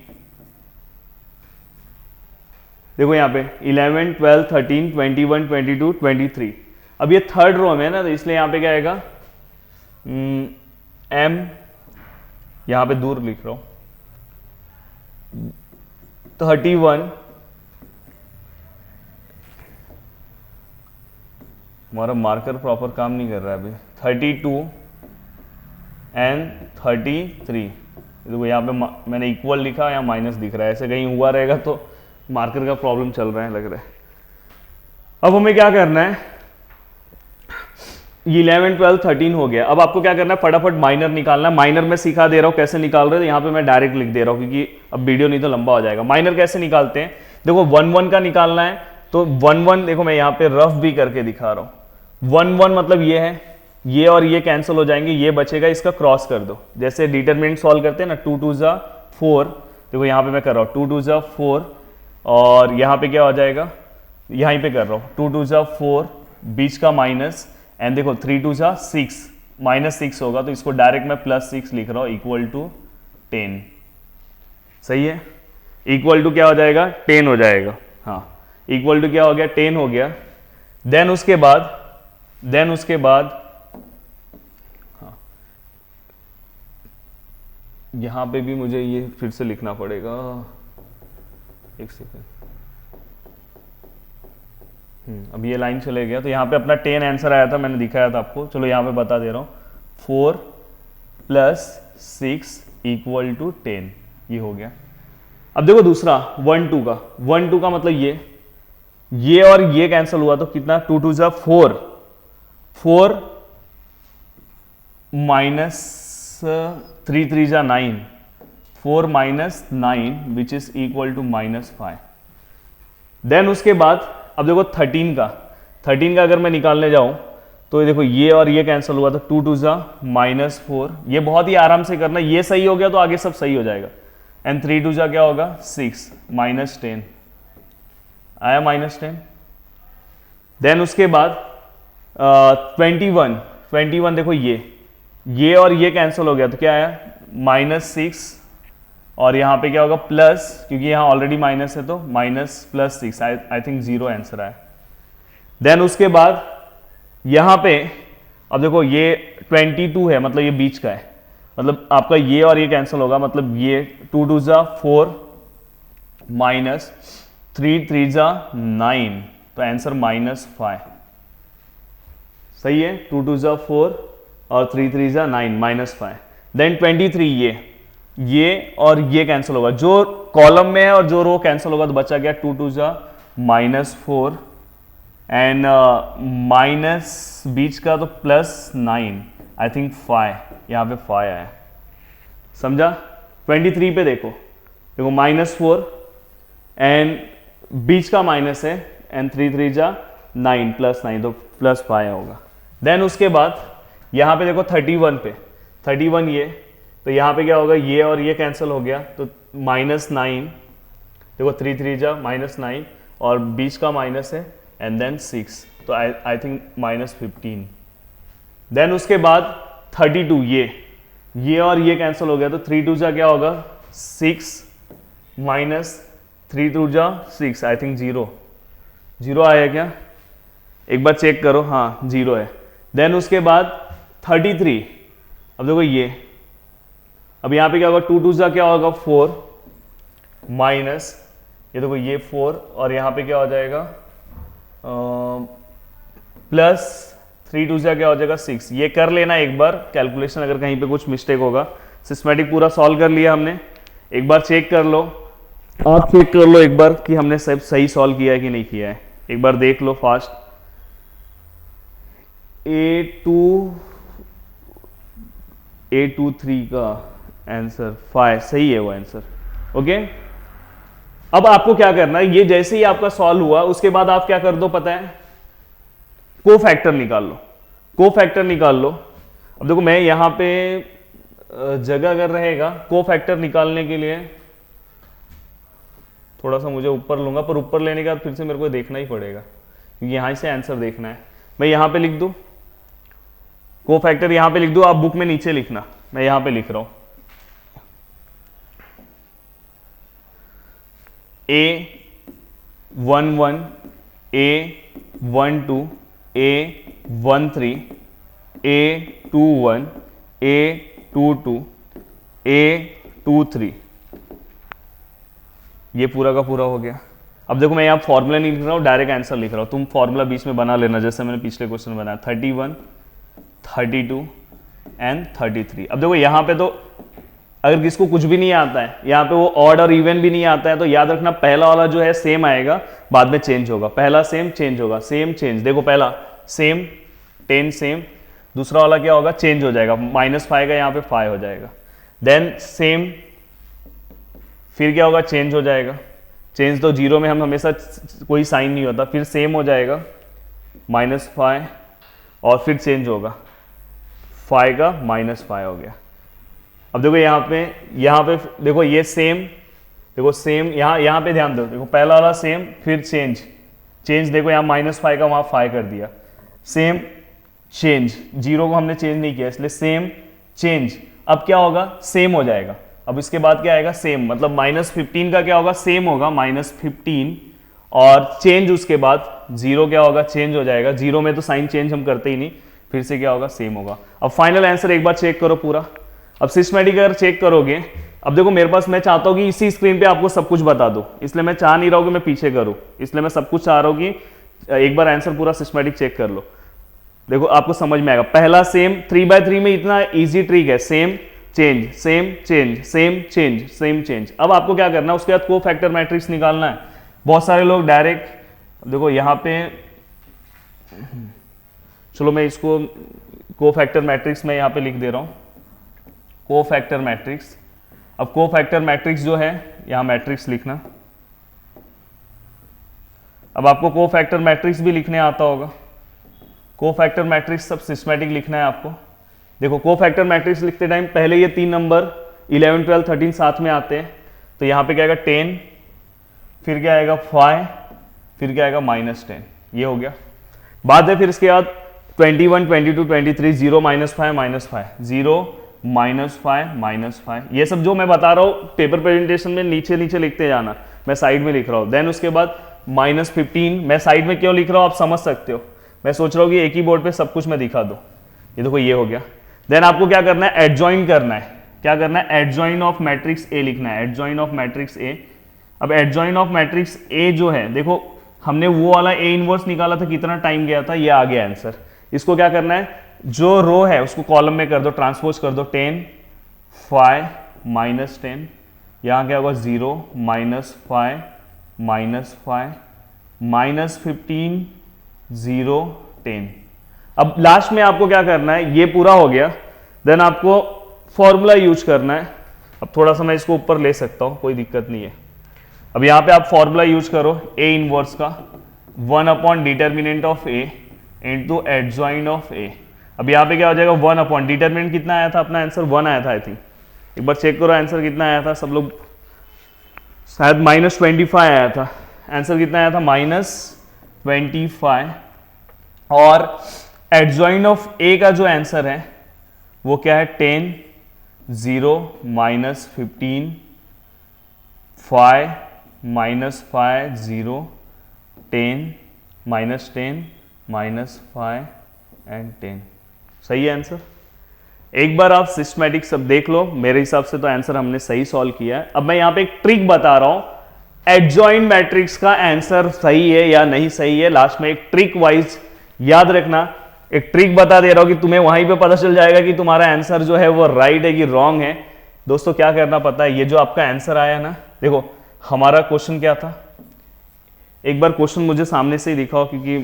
देखो यहाँ पे 11 12 13 21 22 23। अब ये थर्ड रो में है ना, तो इसलिए यहाँ पे क्या आएगा, M यहाँ पे दूर लिख रहा हूँ 31, हमारा मार्कर प्रॉपर काम नहीं कर रहा है अभी, 32 एंड 33। देखो यहाँ पे मैंने इक्वल लिखा, यहाँ माइनस दिख रहा है, ऐसे कहीं हुआ रहेगा तो मार्कर का प्रॉब्लम चल रहा है लग रहा है। अब हमें क्या करना है, ये 11 12 13 हो गया। अब आपको क्या करना है, फटाफट माइनर निकालना है। माइनर में सिखा दे रहा हूँ कैसे निकाल रहे हो, तो यहाँ पे मैं डायरेक्ट लिख दे रहा हूँ क्योंकि अब वीडियो नहीं तो लंबा हो जाएगा। माइनर कैसे निकालते हैं, देखो 1 1 का निकालना है, तो 1 1 देखो मैं यहाँ पे रफ भी करके दिखा रहा हूँ। 1 1 मतलब ये है, ये और ये कैंसिल हो जाएंगे, ये बचेगा, इसका क्रॉस कर दो। जैसे डिटरमिनेंट सॉल्व करते हैं ना, 2 2 जा 4, देखो यहाँ पे मैं कर रहा हूँ 2 2 जा 4, और यहाँ पे क्या हो जाएगा, यहीं पे कर रहा हूँ 2 2 जा 4, बीच का माइनस, एंड देखो 3 2 जा 6, -6 होगा, तो इसको डायरेक्ट मैं +6 लिख रहा हूँ इक्वल टू 10। सही है, इक्वल टू क्या हो जाएगा, 10 हो जाएगा। हाँ, इक्वल टू क्या हो गया, 10 हो गया। देन उसके बाद हाँ, यहां पे भी मुझे ये फिर से लिखना पड़ेगा, एक सेकेंड। अब ये लाइन चले गया, तो यहाँ पे अपना 10 आंसर आया था, मैंने दिखाया था आपको। चलो यहाँ पे बता दे रहा हूँ, 4 + 6 = 10, ये हो गया। अब देखो दूसरा 1 2 का, 1 2 का मतलब ये और ये कैंसिल हुआ, तो कितना, 2 2 जा 4, 4 - 3 3 जा 9, 4 - 9 which is equal to -5। Then उसके बाद अब देखो 13 का अगर मैं निकालने जाऊं तो देखो ये और ये कैंसिल हुआ, तो 2 2 जा -4, ये बहुत ही आराम से करना, ये सही हो गया तो आगे सब सही हो जाएगा। एंड 3 2 जा क्या होगा, 6, -10 आया, -10। देन उसके बाद 21 देखो ये और ये कैंसिल हो गया, तो क्या आया, -6, और यहाँ पे क्या होगा प्लस, क्योंकि यहाँ ऑलरेडी माइनस है तो -+6, आई थिंक 0 आंसर आया। देन उसके बाद यहाँ पे अब देखो ये 22 है, मतलब ये बीच का है, मतलब आपका ये और ये कैंसिल होगा, मतलब ये 2 2 जा 4 -3 3 जा 9, तो आंसर -5। सही है, 2 2 जा 4 और 3 3 जा 9, -5। देन 23 ये और ये कैंसिल होगा, जो कॉलम में है और जो रो कैंसिल होगा, तो बचा गया 2 2 जा -4 एंड माइनस बीच का तो +9, आई थिंक 5, यहाँ पे 5 आया, समझा। 23 पे देखो -4 एंड बीच का माइनस है, एंड 3 3 जा 9 +9, तो +5 होगा। देन उसके बाद यहाँ पे देखो 31 ये, तो यहाँ पे क्या होगा, ये और ये कैंसिल हो गया, तो -9, देखो 3 3 जा -9, और बीच का माइनस है, एंड देन 6, तो आई थिंक -15। देन उसके बाद 32 ये और ये कैंसिल हो गया, तो 3 2 जा क्या होगा, 6 -3 2 जा 6, आई थिंक 0 आया क्या, एक बार चेक करो, हाँ 0 है। देन उसके बाद 33, अब देखो अब यहाँ पे क्या होगा, 2 2 जा क्या होगा 4 माइनस, ये देखो ये 4, और यहाँ पे क्या हो जाएगा +3 2 जा क्या हो जाएगा 6। ये कर लेना एक बार कैलकुलेशन, अगर कहीं पे कुछ मिस्टेक होगा, सिस्टमैटिक पूरा सॉल्व कर लिया हमने। एक बार चेक कर लो, आप चेक कर लो एक बार कि हमने सब सही सॉल्व किया है कि नहीं किया है, एक बार देख लो फास्ट। A23 का आंसर 5 सही है वो आंसर। ओके, अब आपको क्या करना है, ये जैसे ही आपका सॉल्व हुआ उसके बाद आप क्या कर दो पता है, कोफैक्टर निकाल लो, कोफैक्टर निकाल लो। अब देखो मैं यहां पे जगह अगर रहेगा कोफैक्टर निकालने के लिए थोड़ा सा मुझे ऊपर लूंगा, पर ऊपर लेने के बाद फिर से मेरे को देखना ही पड़ेगा क्योंकि यहां से आंसर देखना है। मैं यहां पे लिख दूं कोफैक्टर, यहां पे लिख दूं, आप बुक में नीचे लिखना, मैं यहां पे लिख रहा हूं A11 A12 A13 A21 A22 A23, ये पूरा का पूरा हो गया। अब देखो मैं यहाँ फॉर्मूला नहीं लिख रहा हूँ, डायरेक्ट आंसर लिख रहा हूँ, तुम फॉर्मूला बीच में बना लेना जैसे मैंने पिछले क्वेश्चन बनाया 31 32 एंड 33। अब देखो यहाँ पे तो अगर किसको कुछ भी नहीं आता है, यहाँ पे वो ऑड और इवन भी नहीं आता है, तो याद रखना पहला वाला जो है सेम आएगा, बाद में चेंज होगा, पहला सेम चेंज होगा, सेम चेंज। देखो पहला सेम 10 सेम, दूसरा वाला क्या होगा चेंज हो जाएगा, -5 का यहाँ पे 5 हो जाएगा, देन सेम, फिर क्या होगा चेंज हो जाएगा, चेंज तो जीरो में हम हमेशा कोई साइन नहीं होता, फिर सेम हो जाएगा -5 और फिर चेंज होगा 5 का -5 हो गया। अब देखो यहाँ पे देखो ये सेम, देखो सेम यहाँ पे ध्यान दो, देखो पहला वाला सेम फिर चेंज, चेंज देखो यहाँ -5 का वहाँ 5 कर दिया, सेम चेंज, जीरो को हमने चेंज नहीं किया इसलिए सेम चेंज। अब क्या होगा सेम हो जाएगा, अब इसके बाद क्या आएगा सेम, मतलब -15 का क्या होगा सेम होगा -15 और चेंज उसके बाद जीरो क्या होगा चेंज हो जाएगा, जीरो में तो साइन चेंज हम करते ही नहीं, फिर से क्या होगा सेम होगा। अब फाइनल आंसर एक बार चेक करो पूरा। अब सिस्टमैटिक अगर चेक करोगे, अब देखो मेरे पास, मैं चाहता हूँ कि इसी स्क्रीन पे आपको सब कुछ बता दूं, इसलिए मैं चाह नहीं रहा हूँ कि मैं पीछे करूँ, इसलिए मैं सब कुछ चाह रहा हूँ कि एक बार आंसर पूरा सिस्टमैटिक चेक कर लो। देखो आपको समझ में आएगा, पहला सेम 3/3 में इतना इजी ट्रिक है, same change same change same change same change. अब आपको क्या करना है, उसके बाद को फैक्टर मैट्रिक्स निकालना है। बहुत सारे लोग डायरेक्ट देखो यहाँ पे, चलो मैं इसको को फैक्टर मैट्रिक्स में यहाँ पे लिख दे रहा हूँ, को फैक्टर मैट्रिक्स। अब को फैक्टर मैट्रिक्स जो है यहाँ मैट्रिक्स लिखना, अब आपको को फैक्टर मैट्रिक्स भी लिखने आता होगा, को फैक्टर मैट्रिक्स सब सिस्टमैटिक लिखना है आपको। देखो को फैक्टर मैट्रिक्स लिखते टाइम पहले ये 3 नंबर 11 12 13 साथ में आते हैं, तो यहाँ पे क्या आएगा 10, फिर क्या आएगा 5, फिर क्या आएगा -10, ये हो गया। बाद है फिर इसके बाद 21 22 23 0 -5 0 -5 ये सब जो मैं बता रहा हूँ पेपर प्रेजेंटेशन में नीचे नीचे लिखते जाना, मैं साइड में लिख रहा हूँ। देन उसके बाद -15, मैं साइड में क्यों लिख रहा हूँ आप समझ सकते हो, मैं सोच रहा हूँ कि एक ही बोर्ड पे सब कुछ मैं दिखा दूँ। ये देखो ये हो गया। देन आपको क्या करना है, एडजॉइन करना है। क्या करना है, एडजॉइन ऑफ मैट्रिक्स ए लिखना है, एडजॉइन ऑफ मैट्रिक्स ए। अब एडजॉइन ऑफ मैट्रिक्स ए जो है, देखो हमने वो वाला ए इनवर्स निकाला था, कितना टाइम गया था, ये आ गया आंसर। इसको क्या करना है, जो रो है उसको कॉलम में कर दो, ट्रांसपोज कर दो, 10 5 -10, यहाँ क्या होगा 0 -5 -5 -15 0 10। अब लास्ट में आपको क्या करना है, ये पूरा हो गया, देन आपको फॉर्मूला यूज करना है। अब थोड़ा सा मैं इसको ऊपर ले सकता हूं, कोई दिक्कत नहीं है। अब यहां पे आप फॉर्मूला यूज करो ए इनवर्स का, 1 determinant of A into adjoint of A. अब यहाँ पे क्या हो जाएगा 1 डिटर्मिनेंट कितना आया था, अपना आंसर 1 आया था आई थिंक, एक बार चेक करो आंसर कितना आया था, सब लोग शायद -25 आया था, आंसर कितना आया था -25। और एडजॉइन ऑफ ए का जो आंसर है वो क्या है 10 0 -15 5 -5 0 10 -10 -5 एंड 10। सही है आंसर। एक बार आप सिस्टमैटिक सब देख लो, मेरे हिसाब से तो आंसर हमने सही सॉल्व किया है। अब मैं यहां पे एक ट्रिक बता रहा हूं, एडजॉइन मैट्रिक्स का आंसर सही है या नहीं सही है, लास्ट में एक ट्रिक वाइज याद रखना, एक ट्रिक बता दे रहा हूं कि तुम्हें वहीं पे पता चल जाएगा कि तुम्हारा आंसर जो है वो राइट है कि रॉन्ग है। दोस्तों क्या करना पता है, ये जो आपका आंसर आया ना, देखो हमारा क्वेश्चन क्या था, एक बार क्वेश्चन मुझे सामने से ही दिखाओ क्योंकि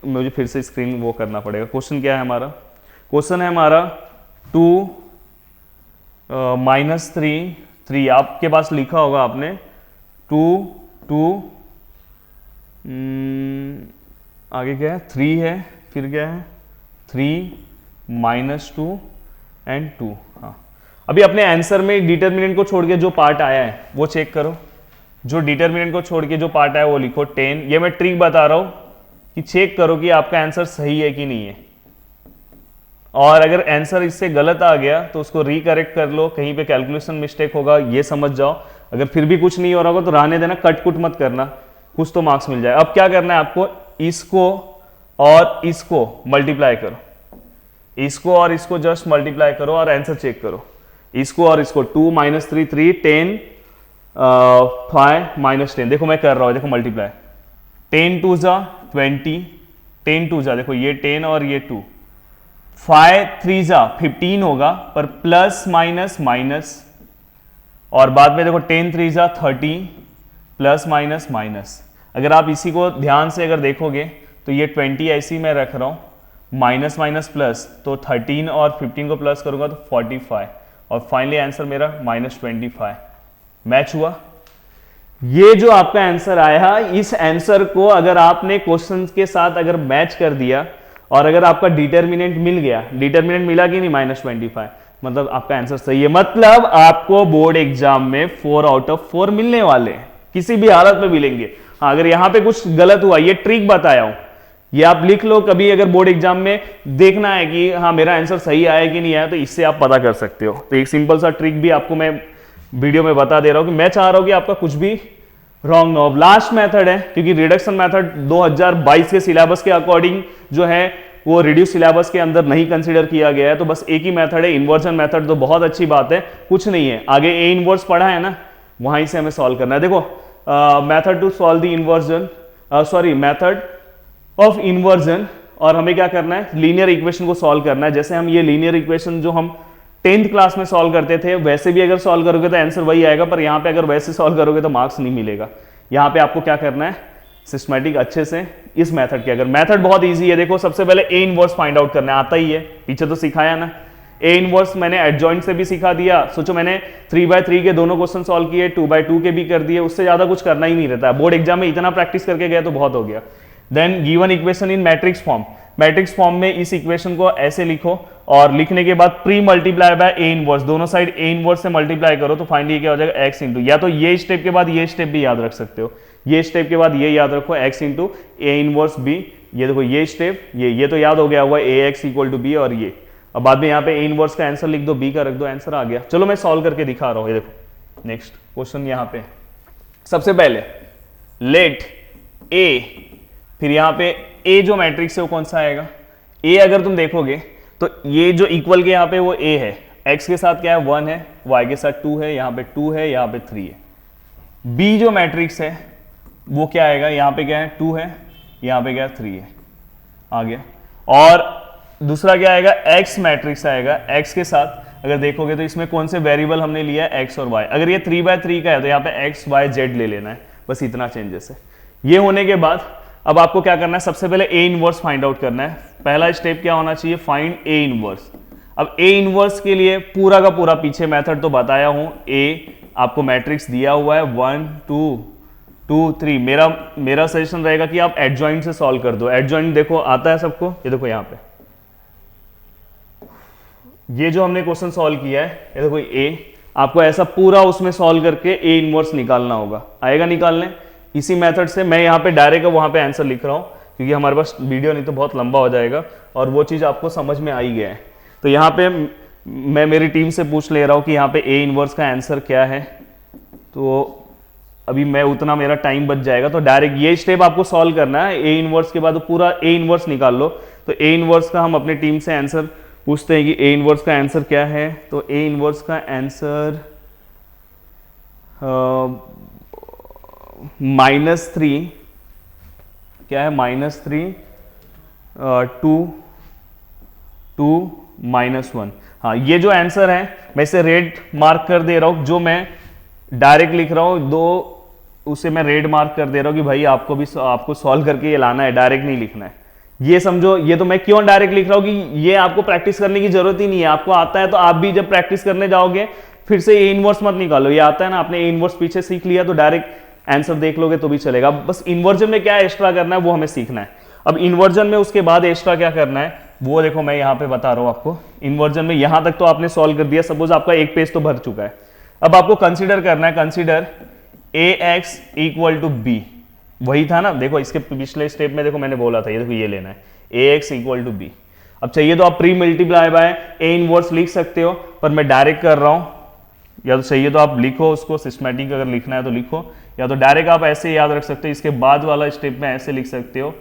मुझे फिर से स्क्रीन वो करना पड़ेगा। क्वेश्चन क्या है हमारा, क्वेश्चन है हमारा 2 - 3 आपके पास लिखा होगा आपने 2 आगे क्या है 3 है, फिर क्या है 3 - 2 एंड 2। हाँ अभी अपने आंसर में डिटर्मिनेंट को छोड़ के जो पार्ट आया है वो चेक करो, जो डिटर्मिनेंट को छोड़ के जो पार्ट आया वो लिखो 10। ये मैं ट्रिक बता रहा हूं कि चेक करो कि आपका आंसर सही है कि नहीं है, और अगर आंसर इससे गलत आ गया तो उसको रिकरेक्ट कर लो, कहीं पे कैलकुलेशन मिस्टेक होगा ये समझ जाओ। अगर फिर भी कुछ नहीं हो रहा होगा तो रहने देना, कट कुट मत करना, कुछ तो मार्क्स मिल जाए। अब क्या करना है आपको, इसको और इसको मल्टीप्लाई करो, इसको और इसको जस्ट मल्टीप्लाई करो और आंसर चेक करो। इसको और इसको 2 - 3 3 10 5 - 10, देखो मैं कर रहा हूं, देखो मल्टीप्लाई 10 2 जा 20, 10 2 जा देखो ये 10 और ये 2, 5 3 जा 15 होगा पर प्लस माइनस माइनस, और बाद में देखो 10 3 जा 30 प्लस माइनस माइनस। अगर आप इसी को ध्यान से अगर देखोगे तो ये 20 ऐसी मैं रख रहा हूं, माइनस माइनस प्लस, तो 13 और 15 को प्लस करूंगा तो 45, और फाइनली आंसर मेरा -25। मैच हुआ। ये जो आपका आंसर आया, इस आंसर को अगर आपने क्वेश्चन के साथ अगर मैच कर दिया और अगर आपका डिटर्मिनेंट मिल गया, डिटर्मिनेंट मिला कि नहीं -25, मतलब आपका आंसर सही है। मतलब आपको बोर्ड एग्जाम में 4 आउट ऑफ 4 मिलने वाले हैं, किसी भी हालत में मिलेंगे। हाँ अगर यहां पे कुछ गलत हुआ, ये ट्रिक बताया हूं, ये आप लिख लो, कभी अगर बोर्ड एग्जाम में देखना है कि हाँ मेरा आंसर सही आया कि नहीं आया, तो इससे आप पता कर सकते हो। तो एक सिंपल सा ट्रिक भी आपको मैं वीडियो में बता दे रहा हूं कि मैं चाह रहा हूं कि आपका कुछ भी रॉन्ग ना हो। लास्ट मेथड है, क्योंकि रिडक्शन मेथड 2022 के सिलेबस के अकॉर्डिंग जो है वो रिड्यूस सिलेबस के अंदर नहीं कंसीडर किया गया है, तो बस एक ही मेथड है, इन्वर्जन मेथड। तो बहुत अच्छी बात है, कुछ नहीं है, आगे ए इनवर्स पढ़ा है ना, वहीं से हमें सॉल्व करना है। देखो method to solve the inversion, sorry method of inversion, और हमें क्या करना है, लीनियर इक्वेशन को सॉल्व करना है। जैसे हम ये लीनियर इक्वेशन जो हम 10th क्लास में सॉल्व करते थे, वैसे भी अगर सॉल्व करोगे तो आंसर वही आएगा, पर यहाँ पे अगर वैसे सॉल्व करोगे तो मार्क्स नहीं मिलेगा। यहाँ पे आपको क्या करना है, सिस्टमैटिक अच्छे से इस मेथड के, अगर मेथड बहुत इजी है, देखो सबसे पहले ए इनवर्स फाइंड आउट करना है, आता ही है, पीछे तो सिखाया ना। ए इनवर्स मैंने एडजॉइंट से भी सिखा दिया। सोचो मैंने 3/3 के दोनों क्वेश्चन सॉल्व किए, 2/2 के भी कर दिए, उससे ज्यादा कुछ करना ही नहीं रहता है। बोर्ड एग्जाम में इतना प्रैक्टिस करके गए तो बहुत हो गया। Then given equation in matrix form, matrix form में इस इक्वेशन को ऐसे लिखो, और लिखने के बाद pre multiply by A inverse, दोनों साइड ए इनवर्स से मल्टीप्लाई करो, तो फाइनली क्या हो जाएगा x इंटू, या तो ये स्टेप के बाद ये स्टेप भी याद रख सकते हो, ये स्टेप के बाद ये याद रखो x into A inverse B. ये देखो ये स्टेप, ये तो याद हो गया हुआ ax इक्वल टू बी, और ये अब बाद में यहाँ पे ए इनवर्स का आंसर लिख दो, बी का रख दो, आंसर आ गया। चलो मैं सॉल्व करके दिखा रहा हूँ। ये देखो नेक्स्ट क्वेश्चन यहाँ पे, सबसे पहले लेट ए, फिर यहाँ पे ए जो मैट्रिक्स है वो कौन सा आएगा, ए अगर तुम देखोगे तो ये जो इक्वल के यहाँ पे वो ए है, x के साथ क्या है 1 है, y के साथ 2 है, यहाँ पे 2 है, यहाँ पे 3 है। b जो मैट्रिक्स है वो क्या आएगा, यहाँ पे क्या है 2 है, यहाँ पे क्या है 3 है, आ गया। और दूसरा क्या आएगा, x मैट्रिक्स आएगा, x के साथ अगर देखोगे तो इसमें कौन से वेरिएबल हमने लिया है, x और y। अगर ये 3/3 का है तो यहाँ पे x y z ले लेना है, बस इतना चेंजेस है। ये होने के बाद अब आपको क्या करना है, सबसे पहले ए इनवर्स फाइंड आउट करना है। पहला स्टेप क्या होना चाहिए, फाइंड ए इनवर्स। अब ए इनवर्स के लिए पूरा का पूरा पीछे मेथड तो बताया हूं, ए आपको मैट्रिक्स दिया हुआ है 1 2 2 3, मेरा सजेशन रहेगा कि आप एडजॉइंट से सॉल्व कर दो। एडजॉइंट देखो आता है सबको, ये देखो यहाँ पे ये जो हमने क्वेश्चन सॉल्व किया है, ये देखो ए, आपको ऐसा पूरा उसमें सॉल्व करके ए इनवर्स निकालना होगा, आएगा निकालने इसी मेथड से। मैं यहाँ पे डायरेक्ट वहां पे आंसर लिख रहा हूँ क्योंकि हमारे पास वीडियो नहीं तो बहुत लंबा हो जाएगा, और वो चीज आपको समझ में आ ही गया है। तो यहाँ पे मैं मेरी टीम से पूछ ले रहा हूँ कि यहाँ पे ए इनवर्स का आंसर क्या है, तो अभी मैं उतना मेरा टाइम बच जाएगा। तो डायरेक्ट ये स्टेप आपको सॉल्व करना है, ए इनवर्स के बाद तो पूरा ए इनवर्स निकाल लो। तो ए इनवर्स का हम अपनी टीम से आंसर पूछते हैं कि ए इनवर्स का आंसर क्या है। तो ए इनवर्स का आंसर -3 क्या है, -3 2 2 -1। हाँ, ये जो आंसर है मैं इसे रेड मार्क कर दे रहा हूँ, जो मैं डायरेक्ट लिख रहा हूँ दो उसे मैं रेड मार्क कर दे रहा हूँ कि भाई आपको सॉल्व करके ये लाना है, डायरेक्ट नहीं लिखना है। ये समझो, ये तो मैं क्यों डायरेक्ट लिख रहा हूँ कि ये आपको प्रैक्टिस करने की जरूरत ही नहीं है, आपको आता है तो आप भी जब प्रैक्टिस करने जाओगे फिर से ए इनवर्स मत निकालो, ये आता है ना, आपने ए इनवर्स पीछे सीख लिया तो डायरेक्ट आंसर देख लोगे तो भी चलेगा। बस इन्वर्जन में क्या एक्स्ट्रा करना है वो हमें सीखना है। अब इन्वर्जन में उसके बाद एक्स्ट्रा क्या करना है वो देखो मैं यहाँ पे बता रहा हूँ आपको। इन्वर्जन में यहां तक तो आपने सॉल्व कर दिया, सपोज आपका एक पेज तो भर चुका है। अब आपको कंसीडर करना है, consider ax equal to B, वही था ना, देखो इसके पिछले स्टेप में देखो मैंने बोला था, ये देखो ये लेना है ax इक्वल टू बी। अब चाहिए तो आप pre multiply by A inverse लिख सकते हो, पर मैं डायरेक्ट कर रहा हूं, या तो चाहिए तो आप लिखो उसको, सिस्टमैटिक अगर लिखना है तो लिखो, या तो डायरेक्ट आप ऐसे याद रख सकते हो, इसके बाद वाला स्टेप में ऐसे लिख सकते हो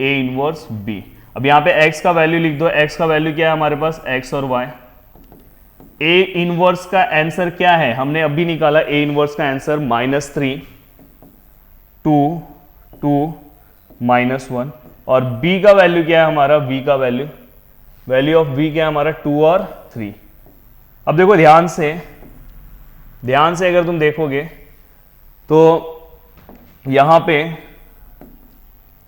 ए इनवर्स बी। अब यहाँ पे x का वैल्यू लिख दो, x का वैल्यू क्या है हमारे पास, x और y। ए इनवर्स का आंसर क्या है, हमने अभी निकाला ए इनवर्स का आंसर -3 2 2 -1, और b का वैल्यू क्या है हमारा, v का वैल्यू ऑफ v क्या है हमारा 2 और 3। अब देखो ध्यान से अगर तुम देखोगे तो यहां पे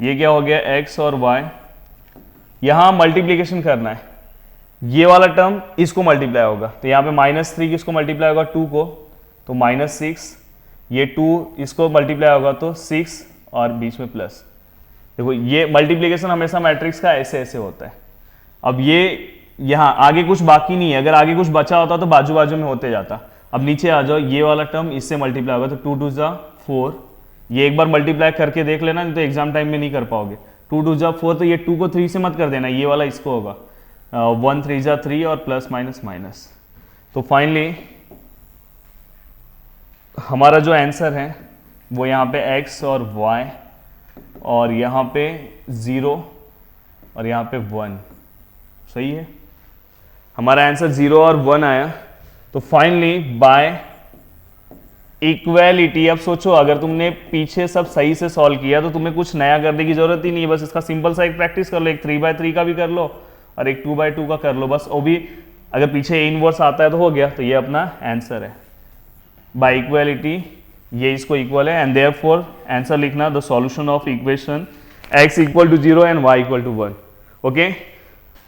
ये क्या हो गया, x और y, यहां मल्टीप्लीकेशन करना है, ये वाला टर्म इसको मल्टीप्लाई होगा, तो यहाँ पे -3 किसको मल्टीप्लाई होगा, 2 को, तो -6, ये 2 इसको मल्टीप्लाई होगा तो 6 और बीच में प्लस। देखो ये मल्टीप्लीकेशन हमेशा मैट्रिक्स का ऐसे ऐसे होता है। अब ये यहाँ आगे कुछ बाकी नहीं है, अगर आगे कुछ बचा होता तो बाजू बाजू में होते जाता। अब नीचे आ जाओ, ये वाला टर्म इससे मल्टीप्लाई होगा तो 2 2 जा 4, ये एक बार मल्टीप्लाई करके देख लेना, नहीं तो एग्जाम टाइम में नहीं कर पाओगे। 2 2 जा 4, तो ये 2 को 3 से मत कर देना, ये वाला इसको होगा 1 3 जा 3 और प्लस माइनस माइनस। तो फाइनली हमारा जो आंसर है वो यहाँ पे x और y, और यहाँ पे 0 और यहाँ पे 1, सही है, हमारा आंसर 0 और 1 आया। तो फाइनली बाय इक्वेलिटी, अब सोचो अगर तुमने पीछे सब सही से सॉल्व किया तो तुम्हें कुछ नया करने की जरूरत ही नहीं है, बस इसका सिंपल सा एक प्रैक्टिस कर लो, एक 3/3 का भी कर लो और एक 2/2 का कर लो, बस वो भी अगर पीछे इनवर्स आता है तो हो गया, तो ये अपना आंसर है। बाय इक्वेलिटी ये इसको इक्वल है, एंड देयरफॉर आंसर लिखना the solution of equation x equal to 0 and y equal to 1। Okay,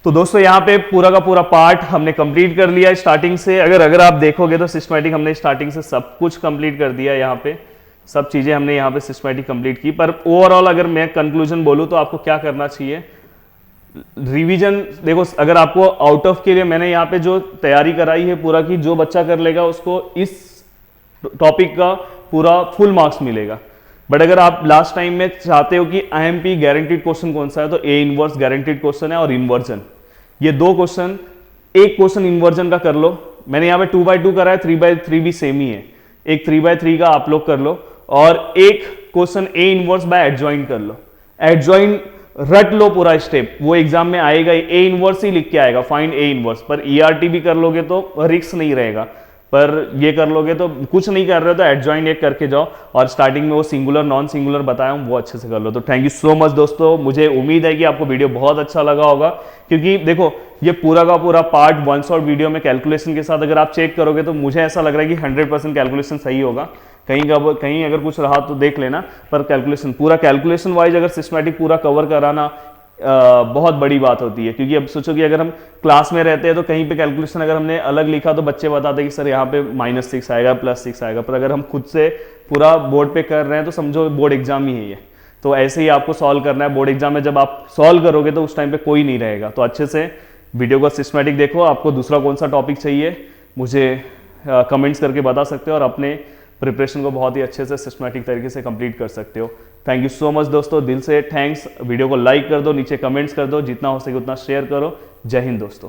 तो दोस्तों यहाँ पे पूरा का पूरा पार्ट हमने कंप्लीट कर लिया स्टार्टिंग से। अगर आप देखोगे तो सिस्टमैटिक हमने स्टार्टिंग से सब कुछ कंप्लीट कर दिया, यहाँ पे सब चीजें हमने यहाँ पे सिस्टमैटिक कंप्लीट की। पर ओवरऑल अगर मैं कंक्लूजन बोलूँ तो आपको क्या करना चाहिए, रिवीजन देखो, अगर आपको आउट ऑफ के लिए मैंने यहाँ पे जो तैयारी कराई है पूरा की, जो बच्चा कर लेगा उसको इस टॉपिक का पूरा फुल मार्क्स मिलेगा। बट अगर आप लास्ट टाइम में चाहते हो कि IMP गारंटीड क्वेश्चन कौन सा है, तो ए इनवर्स गारंटीड क्वेश्चन है और इन्वर्जन, ये दो क्वेश्चन, एक क्वेश्चन इन्वर्जन का कर लो, मैंने यहाँ पे 2/2 करा है, 3/3 भी सेम ही है, एक 3/3 का आप लोग कर लो, और एक question A inverse by adjoin कर लो। एडजॉइन रट लो पूरा स्टेप, वो एग्जाम में आएगा, ए इनवर्स ही लिख के आएगा, फाइंड ए इनवर्स, पर ERT भी कर लोगे तो रिस्क नहीं रहेगा, पर ये कर लोगे तो कुछ नहीं कर रहे हो तो एडजॉइन एक करके जाओ, और स्टार्टिंग में वो सिंगुलर नॉन सिंगुलर बताया हूँ वो अच्छे से कर लो। तो थैंक यू सो मच दोस्तों, मुझे उम्मीद है कि आपको वीडियो बहुत अच्छा लगा होगा, क्योंकि देखो ये पूरा का पूरा पार्ट 1 शॉट वीडियो में कैलकुलेशन के साथ अगर आप चेक करोगे तो मुझे ऐसा लग रहा है कि 100% कैलकुलेशन सही होगा। कहीं अगर कुछ रहा तो देख लेना, पर कैलकुलेशन पूरा कैलकुलेशन वाइज अगर सिस्टमैटिक पूरा कवर कराना बहुत बड़ी बात होती है। क्योंकि अब सोचो कि अगर हम क्लास में रहते हैं तो कहीं पे कैलकुलेशन अगर हमने अलग लिखा तो बच्चे बताते हैं कि सर यहाँ पे -6 आएगा, +6 आएगा, पर अगर हम खुद से पूरा बोर्ड पे कर रहे हैं तो समझो बोर्ड एग्जाम ही है ये। तो ऐसे ही आपको सॉल्व करना है, बोर्ड एग्जाम में जब आप सॉल्व करोगे तो उस टाइम पे कोई नहीं रहेगा। तो अच्छे से वीडियो को सिस्टमैटिक देखो, आपको दूसरा कौन सा टॉपिक चाहिए मुझे कमेंट्स करके बता सकते हो, और अपने प्रिपरेशन को बहुत ही अच्छे से सिस्टमैटिक तरीके से कंप्लीट कर सकते हो। थैंक यू सो मच दोस्तों, दिल से थैंक्स। वीडियो को लाइक कर दो, नीचे कमेंट्स कर दो, जितना हो सके उतना शेयर करो। जय हिंद दोस्तों।